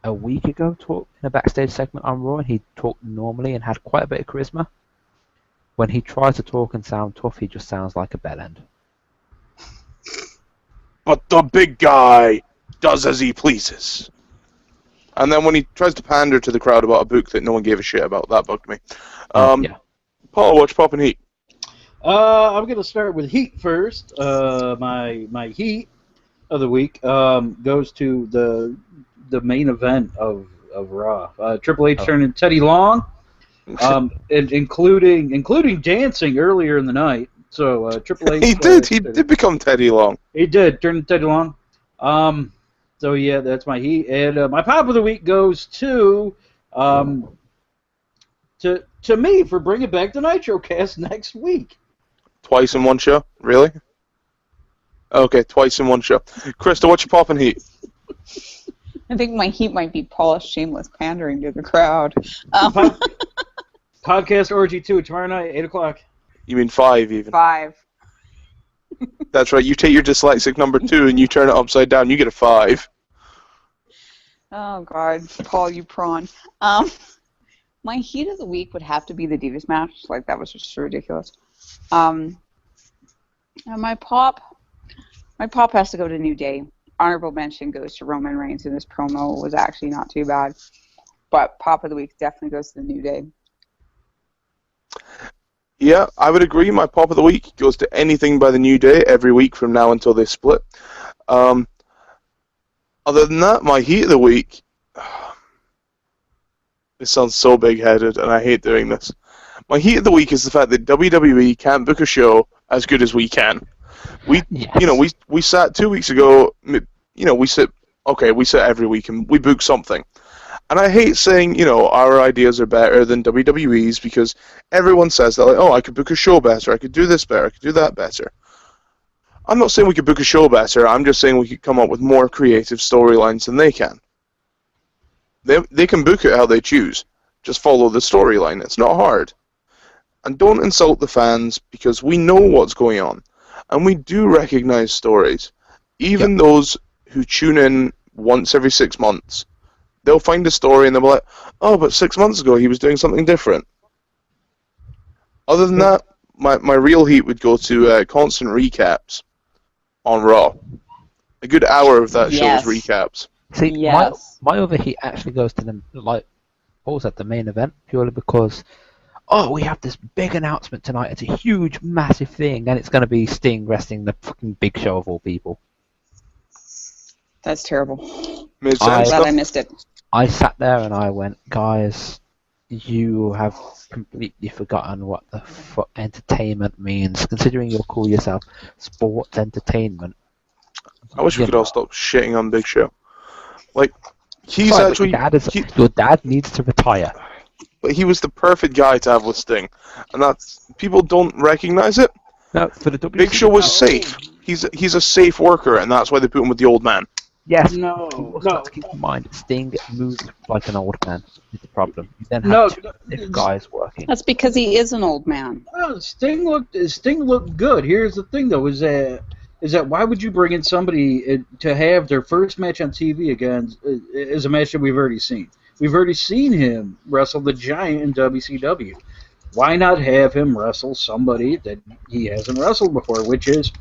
a week ago talk in a backstage segment on Raw, and he talked normally and had quite a bit of charisma. When he tries to talk and sound tough, he just sounds like a bellend. But the big guy does as he pleases. And then when he tries to pander to the crowd about a book that no one gave a shit about, that bugged me. Yeah. Paul, what's poppin' heat? I'm going to start with heat first. My heat of the week goes to the main event of Raw. Triple H turning Teddy Long. Including dancing earlier in the night. So Triple H. He did become Teddy Long. He did turn Teddy Long. So yeah, that's my heat, and my pop of the week goes to me for bringing back the NitroCast next week. Twice in one show, really? Okay, twice in one show. Krista, what's your poppin' heat? I think my heat might be Paul's shameless pandering to the crowd. Podcast Orgy 2 tomorrow night, 8 o'clock. You mean 5 even? 5. That's right. You take your dyslexic number 2 and you turn it upside down. You get a 5. Oh God, Paul, you prawn. My heat of the week would have to be the Divas match. Like, that was just ridiculous. And my pop has to go to New Day. Honorable mention goes to Roman Reigns, and this promo was actually not too bad. But pop of the week definitely goes to the New Day. Yeah, I would agree. My pop of the week goes to anything by the New Day every week from now until they split. Other than that, my heat of the week... This sounds so big-headed, and I hate doing this. My heat of the week is the fact that WWE can't book a show as good as we can. We sat 2 weeks ago, we sit every week and we book something. And I hate saying, our ideas are better than WWE's because everyone says that, like, oh, I could book a show better, I could do this better, I could do that better. I'm not saying we could book a show better, I'm just saying we could come up with more creative storylines than they can. They can book it how they choose. Just follow the storyline. It's not hard. And don't insult the fans because we know what's going on. And we do recognize stories. Even those who tune in once every 6 months. They'll find a story and they'll be like, oh, but 6 months ago he was doing something different. Other than that, my real heat would go to constant recaps on Raw. A good hour of that show is recaps. See, my other heat actually goes to them, like Paul said, the main event, purely because, we have this big announcement tonight. It's a huge, massive thing, and it's going to be Sting wrestling the fucking Big Show of all people. That's terrible. I'm glad I missed it. I sat there and I went, guys, you have completely forgotten what the fuck entertainment means, considering you'll call yourself sports entertainment. I wish we could all stop shitting on Big Show. Like, he's sorry, actually... Your dad needs to retire. But he was the perfect guy to have with Sting. And that's... People don't recognize it. No, for the WC, Big Show was safe. He's a safe worker, and that's why they put him with the old man. Yes. No. Keep in mind, Sting moves like an old man. It's the problem. You then have two guys working. That's because he is an old man. Sting looked good. Here's the thing, though, is is that why would you bring in somebody to have their first match on TV again is a match that we've already seen. We've already seen him wrestle the Giant in WCW. Why not have him wrestle somebody that he hasn't wrestled before, which is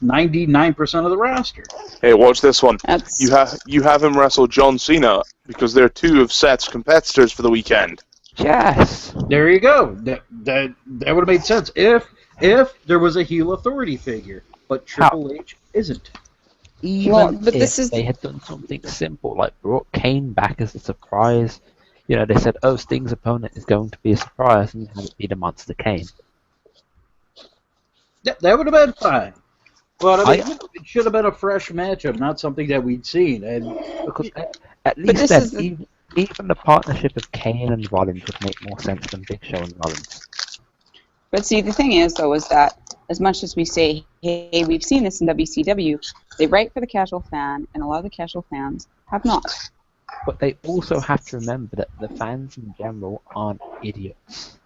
99% of the roster? Hey, watch this one. That's You have him wrestle John Cena because they're two of Seth's competitors for the weekend. Yes. There you go. That would have made sense if there was a heel authority figure, but Triple H isn't. Even Well, but if this is- they had done something simple, like brought Kane back as a surprise, you know, they said, oh, Sting's opponent is going to be a surprise, and have it be the Monster Kane. That would have been fine. But I mean, it should have been a fresh matchup, not something that we'd seen. And Because at least this then, is the- even the partnership of Kane and Rollins would make more sense than Big Show and Rollins. But see, the thing is, though, is that as much as we say, hey, we've seen this in WCW, they write for the casual fan, and a lot of the casual fans have not. But they also have to remember that the fans in general aren't idiots.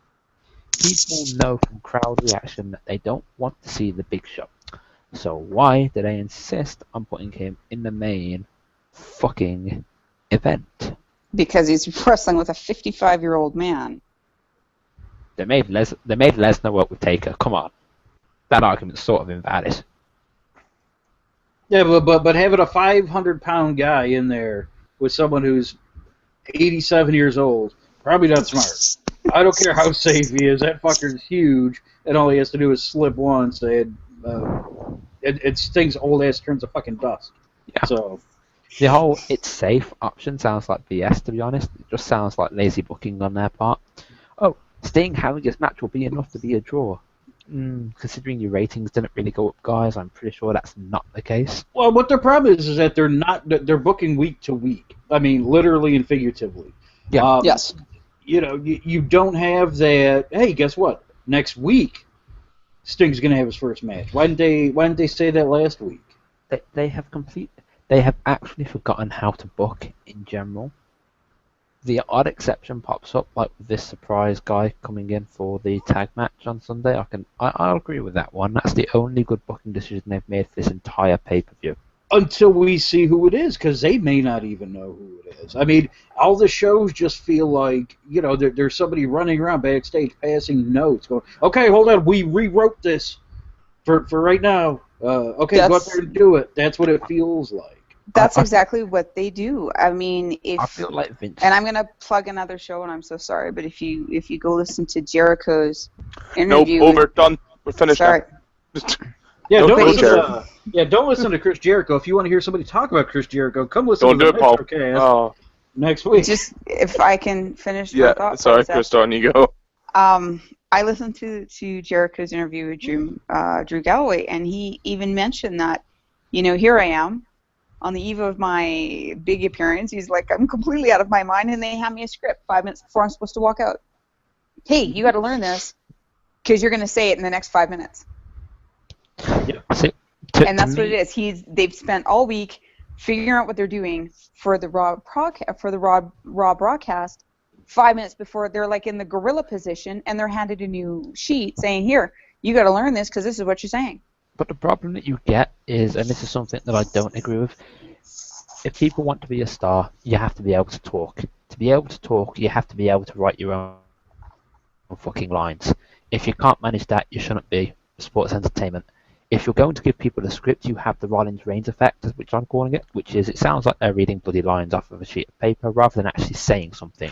People know from crowd reaction that they don't want to see the Big Show. So why do they insist on putting him in the main fucking event? Because he's wrestling with a 55-year-old man. They made Lesnar work with Taker. Come on, that argument's sort of invalid. yeah, but having a 500-pound guy in there with someone who's 87 years old, probably not smart. I don't care how safe he is. That fucker's huge, and all he has to do is slip once, and it Sting's old ass turns to fucking dust. Yeah. So The whole "it's safe" option sounds like BS, to be honest. It just sounds like lazy booking on their part. Oh, Sting having his match will be enough to be a draw. Considering your ratings didn't really go up, guys, I'm pretty sure that's not the case. well, what their problem is that they're booking week to week. I mean, literally and figuratively. Yeah. Yes. You know, you don't have that. Hey, guess what? Next week, Sting's gonna have his first match. Why didn't they say that last week? They have actually forgotten how to book in general. The odd exception pops up, like with this surprise guy coming in for the tag match on Sunday. I'll agree with that one. That's the only good booking decision they've made for this entire pay-per-view. Until we see who it is, because they may not even know who it is. I mean, all the shows just feel like, you know, there's somebody running around backstage passing notes, going, "Okay, hold on, we rewrote this for right now. Okay, go out there and do it." That's what it feels like. That's exactly what they do. I mean, I feel like Vince. and I'm gonna plug another show, and I'm so sorry, but if you go listen to Jericho's Nope, interview, over, done. We're finished sorry, now. Yeah, Don't don't go listen. Don't listen to Chris Jericho. If you want to hear somebody talk about Chris Jericho, come listen Don't to do the it, Paul. Metrocast Oh, next week. just if I can finish my yeah, thought. sorry, process. Chris, on you go. I listened to Jericho's interview with Drew Galloway, and he even mentioned that, you know, here I am on the eve of my big appearance. He's like, I'm completely out of my mind, and they hand me a script 5 minutes before I'm supposed to walk out. Hey, you got to learn this because you're going to say it in the next 5 minutes. See, And that's what it is. They've spent all week figuring out what they're doing for the Raw broadcast. 5 minutes before, they're like in the gorilla position, and they're handed a new sheet saying, "Here, you got to learn this because this is what you're saying." But the problem that you get is, and this is something that I don't agree with, if people want to be a star, you have to be able to talk. To be able to talk, you have to be able to write your own fucking lines. If you can't manage that, you shouldn't be sports entertainment. If you're going to give people a script, you have the Rollins Reigns effect, which I'm calling it, which is it sounds like they're reading bloody lines off of a sheet of paper rather than actually saying something.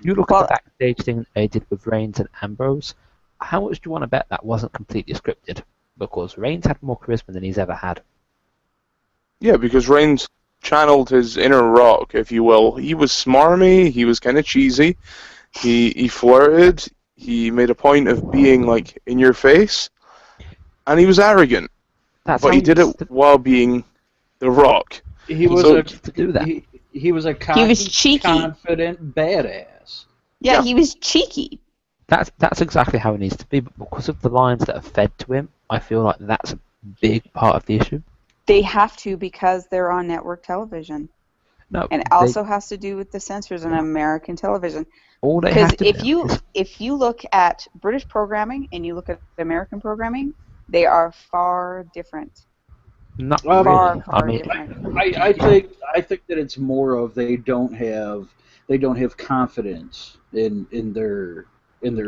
You look at the backstage thing they did with Reigns and Ambrose, how much do you want to bet that wasn't completely scripted? Because Reigns had more charisma than he's ever had. Yeah, because Reigns channeled his inner Rock, if you will. He was smarmy, he was kind of cheesy, he flirted, he made a point of being, like, in your face, and he was arrogant. But he did it while being the Rock. He was to do that. He was a cocky, He was cheeky. confident badass. Yeah, he was cheeky. That's exactly how it needs to be, but because of the lines that are fed to him, I feel like that's a big part of the issue. They have to because they're on network television. No, And it also has to do with the censors on American television. all they Because have to do if you look at British programming and you look at American programming, they are far different. Not Well, really. Far, I far mean, different. I think that it's more of they don't have confidence in their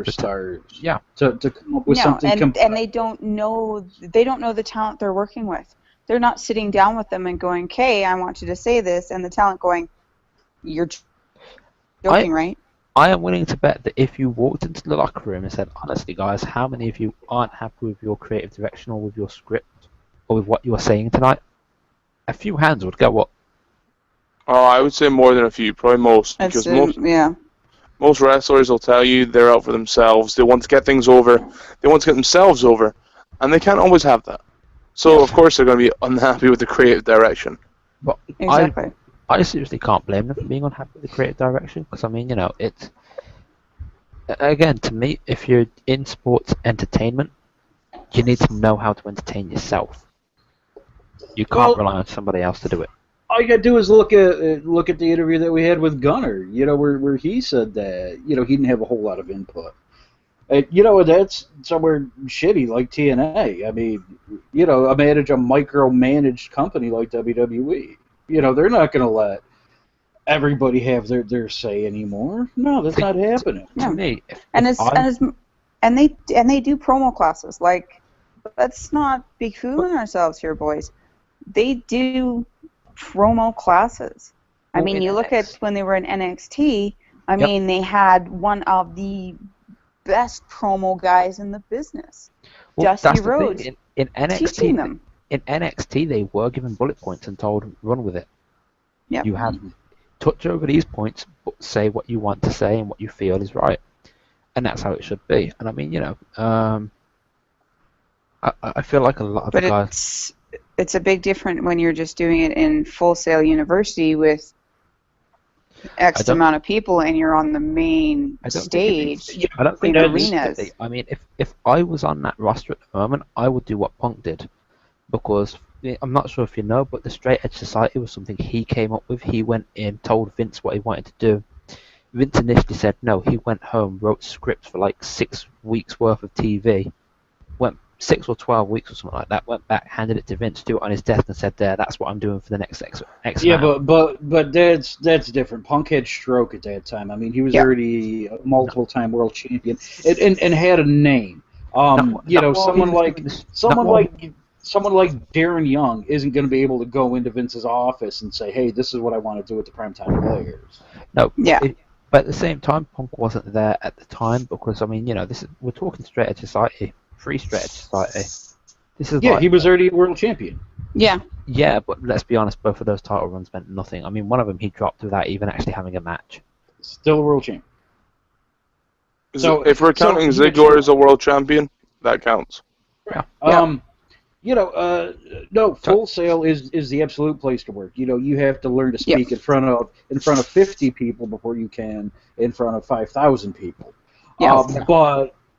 stars. yeah. To come up with No, something and they don't know the talent they're working with. They're not sitting down with them and going, "Okay, I want you to say this," and the talent going, "You're I joking, right?" I am willing to bet that if you walked into the locker room and said, honestly, guys, how many of you aren't happy with your creative direction or with your script or with what you are saying tonight? A few hands would go up. Oh, I would say more than a few, probably most, because Yeah. most wrestlers will tell you they're out for themselves. They want to get things over. They want to get themselves over, and they can't always have that. So of course they're going to be unhappy with the creative direction. But Exactly. I seriously can't blame them for being unhappy with the creative direction because I mean, it's again to me, if you're in sports entertainment, you need to know how to entertain yourself. You can't rely on somebody else to do it. All you gotta do is look at the interview that we had with Gunner. Where he said that he didn't have a whole lot of input. That's somewhere shitty like TNA. I mean, manage a micromanaged company like WWE. They're not going to let everybody have their say anymore. No, that's not happening. To me, And they do promo classes. Like, let's not be fooling ourselves here, boys. They do promo classes. I mean, you look at when they were in NXT. I mean, they had one of the best promo guys in the business, Dusty Rhodes, in NXT, teaching them. In NXT, they were given bullet points and told, run with it. Yep. You have touch over these points, but say what you want to say and what you feel is right. And that's how it should be. And I mean, I feel like a lot of guys... it's a big difference when you're just doing it in Full Sail University with X amount of people and you're on the main stage. I don't think in arenas. I mean, if I was on that roster at the moment, I would do what Punk did. Because I'm not sure if you know, but the Straight Edge Society was something he came up with. He went in, told Vince what he wanted to do. Vince initially said no. He went home, wrote scripts for like 6 weeks worth of TV. Went 6 or 12 weeks or something like that. Went back, handed it to Vince, threw it on his desk, and said, "There, that's what I'm doing for the next X." Yeah, but that's different. Punk had stroke at that time. I mean, he was already a multiple-time world champion and had a name. Someone like Darren Young isn't going to be able to go into Vince's office and say, "Hey, this is what I want to do with the primetime players." No. Yeah. But at the same time, Punk wasn't there at the time because I mean, we're talking Straight Edge Society, free Straight Edge Society. This is he was already world champion. Yeah. Yeah, but let's be honest, both of those title runs meant nothing. I mean, one of them he dropped without even actually having a match. Still a world champion. So if we're counting Ziggler as a world champion, that counts. Yeah. No, Full Sail is the absolute place to work. You have to learn to speak in front of 50 people before you can in front of 5,000 people. Yeah.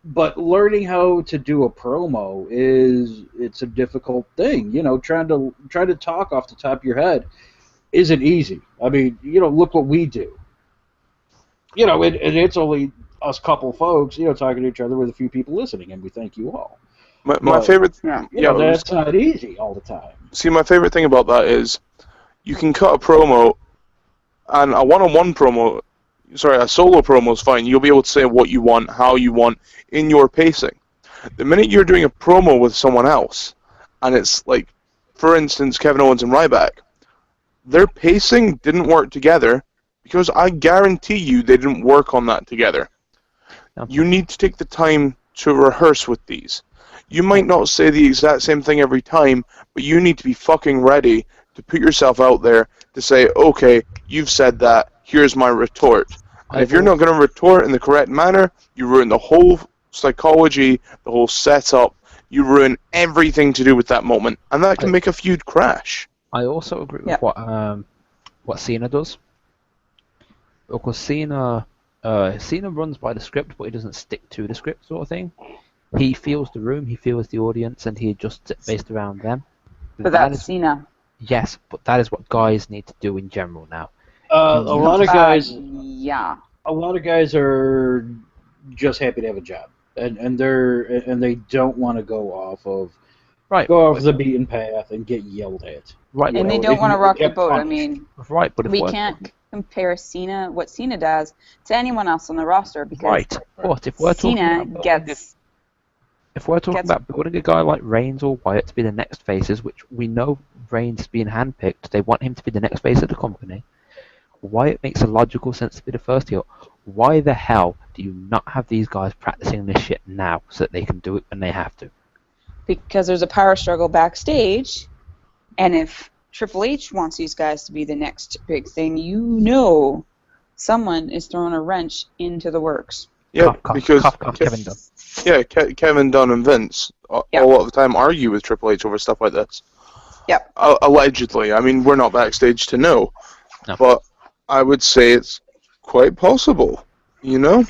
But learning how to do a promo it's a difficult thing. Trying to talk off the top of your head isn't easy. I mean, look what we do. It's only us couple folks, talking to each other with a few people listening, and we thank you all. My favorite... that's not easy all the time. See, my favorite thing about that is you can cut a promo, and a one-on-one promo... Sorry, a solo promo is fine. You'll be able to say what you want, how you want, in your pacing. The minute you're doing a promo with someone else, and it's like, for instance, Kevin Owens and Ryback, their pacing didn't work together because I guarantee you they didn't work on that together. Okay. You need to take the time to rehearse with these. You might not say the exact same thing every time, but you need to be fucking ready to put yourself out there to say, okay, you've said that, here's my retort. And if you're not going to retort in the correct manner, you ruin the whole psychology, the whole setup, you ruin everything to do with that moment, and that can make a feud crash. I also agree with what Cena does. Because Cena runs by the script, but he doesn't stick to the script sort of thing. He feels the room, he feels the audience, and he adjusts it based around them. But that's Cena. Yes, but that is what guys need to do in general now. A lot of guys. Yeah. A lot of guys are just happy to have a job, and they don't want to go off of Right. go off the beaten path and get yelled at. Right. And they know, don't want to rock the get boat. I punished. mean, Right, but if we we're can't compare Cena, what Cena does, to anyone else on the roster because right, but if we're talking Cena about gets. if we're talking gets- about building a guy like Reigns or Wyatt to be the next faces, which we know Reigns is being handpicked, they want him to be the next face of the company. Wyatt makes a logical sense to be the first heel. Why the hell do you not have these guys practicing this shit now so that they can do it when they have to? Because there's a power struggle backstage, and if Triple H wants these guys to be the next big thing, you know someone is throwing a wrench into the works. Yeah, because Kevin Dunn. Yeah, Kevin Dunn and Vince a lot of the time argue with Triple H over stuff like this. Yep. Allegedly. I mean, we're not backstage to know. No. But I would say it's quite possible, you know?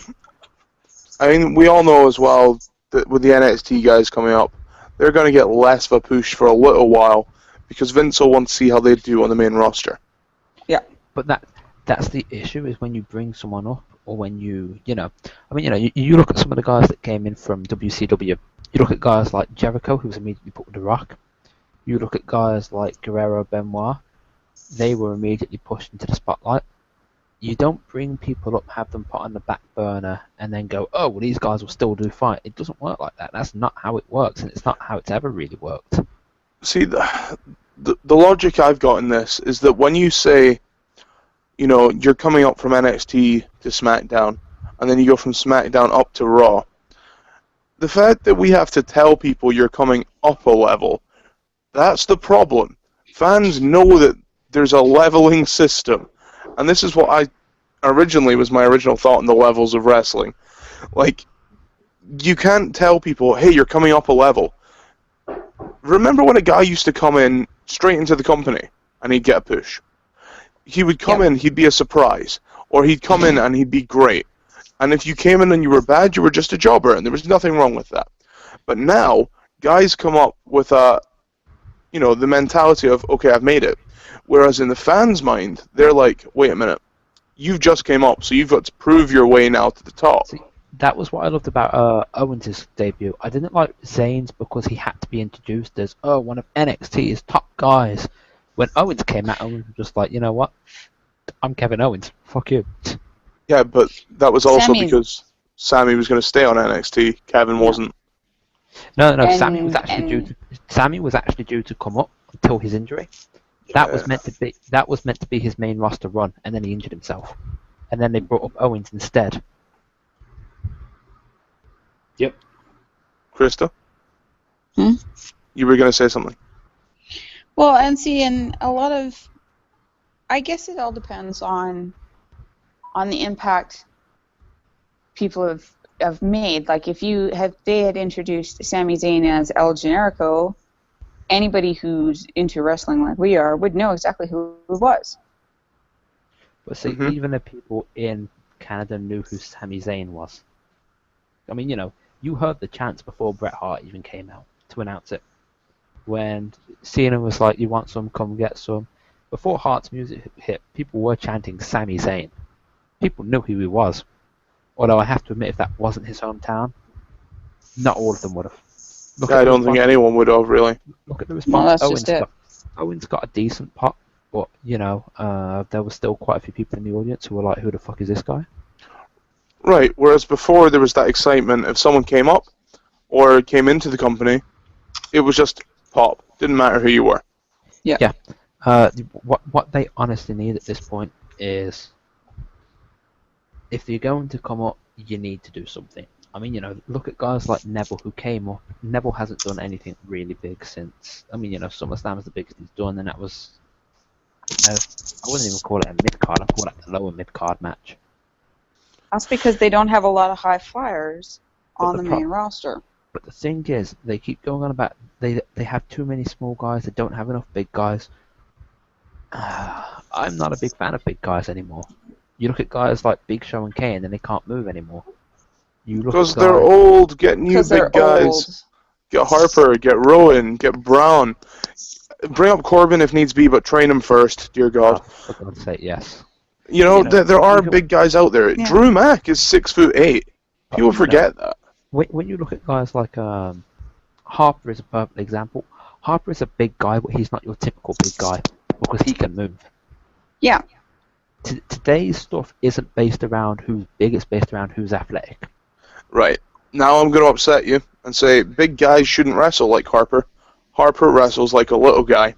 I mean, we all know as well that with the NXT guys coming up, they're going to get less of a push for a little while because Vince will want to see how they do on the main roster. But that's the issue, is when you bring someone up, or when you look at some of the guys that came in from WCW. You look at guys like Jericho, who was immediately put with The Rock. You look at guys like Guerrero, Benoit. They were immediately pushed into the spotlight. You don't bring people up, have them put on the back burner, and then go, oh, well, these guys will still do fine. It doesn't work like that. That's not how it works, and it's not how it's ever really worked. See, the logic I've got in this is that when you say, you know, you're coming up from NXT to SmackDown, and then you go from SmackDown up to Raw, the fact that we have to tell people you're coming up a level, that's the problem. Fans know that there's a leveling system, and this is what I originally was my original thought on the levels of wrestling. Like, you can't tell people, hey, you're coming up a level. Remember when a guy used to come in straight into the company and he'd get a push? He would come in, he'd be a surprise, or he'd come in and he'd be great. And if you came in and you were bad, you were just a jobber, and there was nothing wrong with that. But now, guys come up with the mentality of, okay, I've made it. Whereas in the fans' mind, they're like, wait a minute, you've just came up, so you've got to prove your way now to the top. See, that was what I loved about Owens' debut. I didn't like Zayn's because he had to be introduced as, one of NXT's top guys. When Owens came out, Owens was just like, you know what? I'm Kevin Owens. Fuck you. Yeah, but that was also Sami. because Sammy was going to stay on NXT. Kevin wasn't. No, And- Sammy was actually due to come up until his injury. That was meant to be his main roster run, and then he injured himself. And then they brought up Owens instead. Yep. Krista? Hmm? You were going to say something. Well, and see, and a lot of, I guess it all depends on the impact people have made. Like if they had introduced Sami Zayn as El Generico, anybody who's into wrestling like we are would know exactly who it was. But see, even the people in Canada knew who Sami Zayn was. I mean, you heard the chants before Bret Hart even came out to announce it. When Cena was like, you want some, come get some. Before Hart's music hit, people were chanting Sami Zayn. People knew who he was. Although I have to admit, if that wasn't his hometown, not all of them would have. I don't think anyone would have, really. Look at the Well, response. that's just it. Owens got a decent pop, but, there was still quite a few people in the audience who were like, who the fuck is this guy? Right, whereas before there was that excitement. If someone came up or came into the company, it was just pop. Didn't matter who you were. Yeah. What they honestly need at this point is, if you're going to come up, you need to do something. I mean, look at guys like Neville who came up. Neville hasn't done anything really big since. I mean, SummerSlam was the biggest he's done, and that was. I wouldn't even call it a mid card. I'd call it a lower mid card match. That's because they don't have a lot of high flyers on the the main roster. But the thing is, they keep going on about they have too many small guys. They don't have enough big guys. I'm not a big fan of big guys anymore. You look at guys like Big Show and Kane, and they can't move anymore. Because they're old. Get new big guys. Old. Get Harper. Get Rowan. Get Brown. Bring up Corbin if needs be, but train him first. Dear God. For God's sake, yes. There are big guys out there. Yeah. Drew Mack is 6'8". People forget that. When you look at guys like Harper is a perfect example. Harper is a big guy, but he's not your typical big guy because he can move. Yeah. Today's stuff isn't based around who's big, it's based around who's athletic. Right. Now I'm going to upset you and say big guys shouldn't wrestle like Harper. Harper wrestles like a little guy.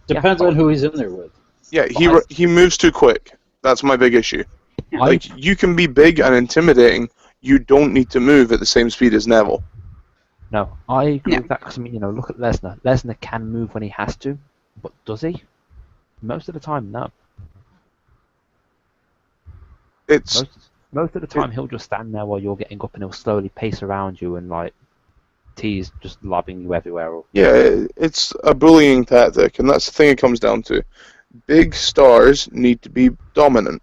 Depends on who he's in there with. Yeah, he moves too quick. That's my big issue. Like, you can be big and intimidating, you don't need to move at the same speed as Neville. No, I agree with that because, I mean, look at Lesnar. Lesnar can move when he has to, but does he? Most of the time, no. Most of the time, he'll just stand there while you're getting up and he'll slowly pace around you and, like, tease just lobbing you everywhere. Yeah, it's a bullying tactic, and that's the thing it comes down to. Big stars need to be dominant.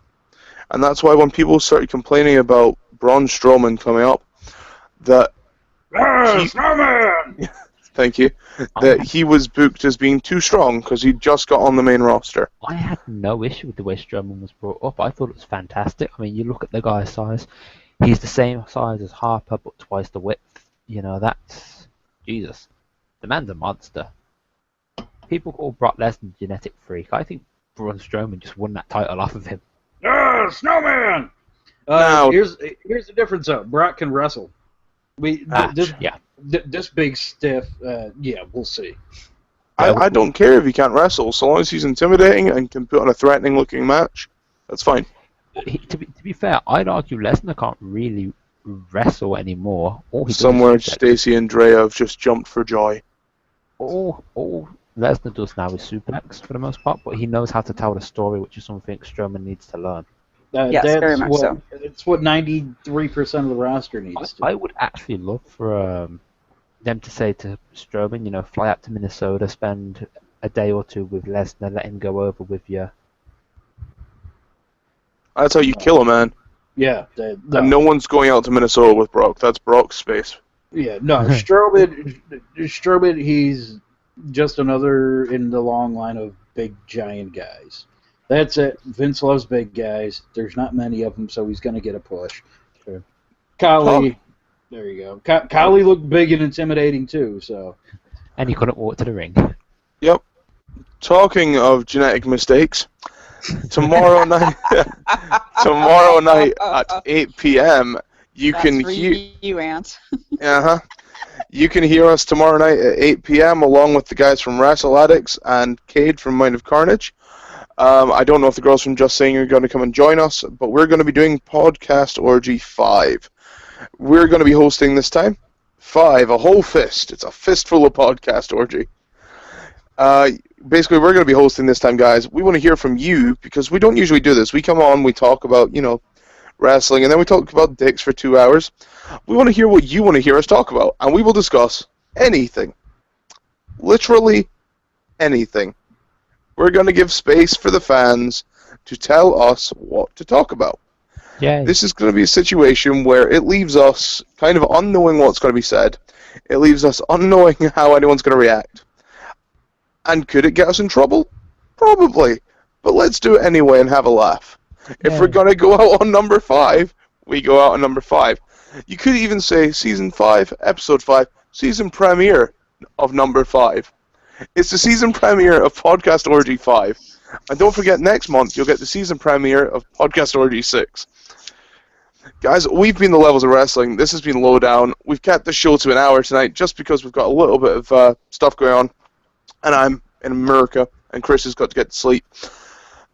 And that's why when people started complaining about Braun Strowman coming up, that Strowman! Thank you. That he was booked as being too strong because he just got on the main roster. I had no issue with the way Strowman was brought up. I thought it was fantastic. I mean, you look at the guy's size. He's the same size as Harper, but twice the width. That's... Jesus. The man's a monster. People call Brock Lesnar a genetic freak. I think Braun Strowman just won that title off of him. Snowman! Here's the difference, though. Brock can wrestle. This big stiff, we'll see. I don't care if he can't wrestle, so long as he's intimidating and can put on a threatening-looking match. That's fine. To be fair, I'd argue Lesnar can't really wrestle anymore. Somewhere Stacey and Drea have just jumped for joy. All Lesnar does now is suplex for the most part, but he knows how to tell the story, which is something Strowman needs to learn. Yes, very much so. It's what 93% of the roster needs to. I would actually love for them to say to Strowman, fly out to Minnesota, spend a day or two with Lesnar, let him go over with you. That's how you kill a man. Yeah. And no one's going out to Minnesota with Brock. That's Brock's space. Yeah, no, Strowman, he's just another in the long line of big, giant guys. That's it. Vince loves big guys. There's not many of them, so he's going to get a push. Sure. Khali, there you go. Khali looked big and intimidating, too. So. And he couldn't walk to the ring. Yep. Talking of genetic mistakes, tomorrow night at 8 p.m., you can hear you, Ant. You can hear us tomorrow night at 8 p.m. along with the guys from Wrestle Addicts and Cade from Mind of Carnage. I don't know if the girls from Just Saying are going to come and join us, but we're going to be doing Podcast Orgy 5. We're going to be hosting this time 5, a whole fist. It's a fistful of Podcast Orgy. Basically, we're going to be hosting this time, guys. We want to hear from you because we don't usually do this. We come on, we talk about, wrestling, and then we talk about dicks for 2 hours. We want to hear what you want to hear us talk about, and we will discuss anything. Literally anything. We're going to give space for the fans to tell us what to talk about. Yay. This is going to be a situation where it leaves us kind of unknowing what's going to be said. It leaves us unknowing how anyone's going to react. And could it get us in trouble? Probably. But let's do it anyway and have a laugh. If we're going to go out on number 5, we go out on number 5. You could even say Season 5, Episode 5, Season Premiere of number 5. It's the season premiere of Podcast Orgy 5. And don't forget, next month, you'll get the season premiere of Podcast Orgy 6. Guys, we've been the Levels of Wrestling. This has been Lowdown. We've kept the show to an hour tonight just because we've got a little bit of stuff going on. And I'm in America, and Chris has got to get to sleep.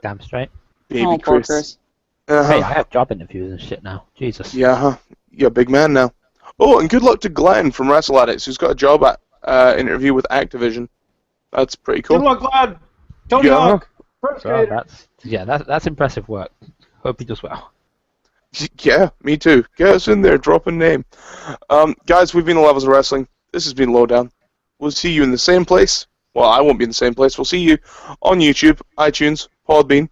Damn straight. Baby Chris. Hey, I have job interviews and shit now. Jesus. Yeah, you're a big man now. Oh, and good luck to Glenn from Wrestle Addicts, who's got a job at interview with Activision. That's pretty cool. Good luck, lad. Tony Hawk. That's impressive work. Hope he does well. Yeah, me too. Get us in there, drop a name. Guys, we've been the Levels of Wrestling. This has been Lowdown. We'll see you in the same place. Well, I won't be in the same place. We'll see you on YouTube, iTunes, Podbean,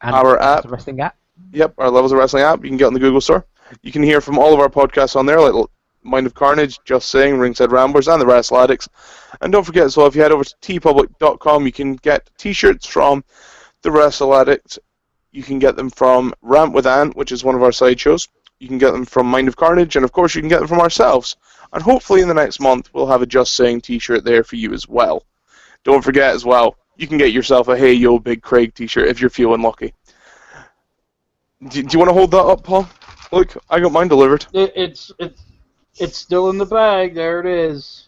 and our app. The wrestling app. Yep, our Levels of Wrestling app. You can get on the Google Store. You can hear from all of our podcasts on there, like Mind of Carnage, Just Saying, Ringside Ramblers, and the Wrestle Addicts. And don't forget, so if you head over to tpublic.com, you can get t-shirts from the Wrestle Addicts. You can get them from Rant with Ant, which is one of our side shows. You can get them from Mind of Carnage, and of course you can get them from ourselves. And hopefully in the next month we'll have a Just Saying t-shirt there for you as well. Don't forget as well, you can get yourself a Hey Yo Big Craig t-shirt if you're feeling lucky. Do you want to hold that up, Paul? Look, I got mine delivered. It's still in the bag. There it is.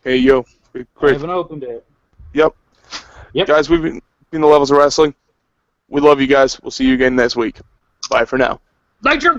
Hey Yo Big I Craig. haven't opened it. Yep. Guys, we've been the Levels of Wrestling. We love you guys. We'll see you again next week. Bye for now. Nitro!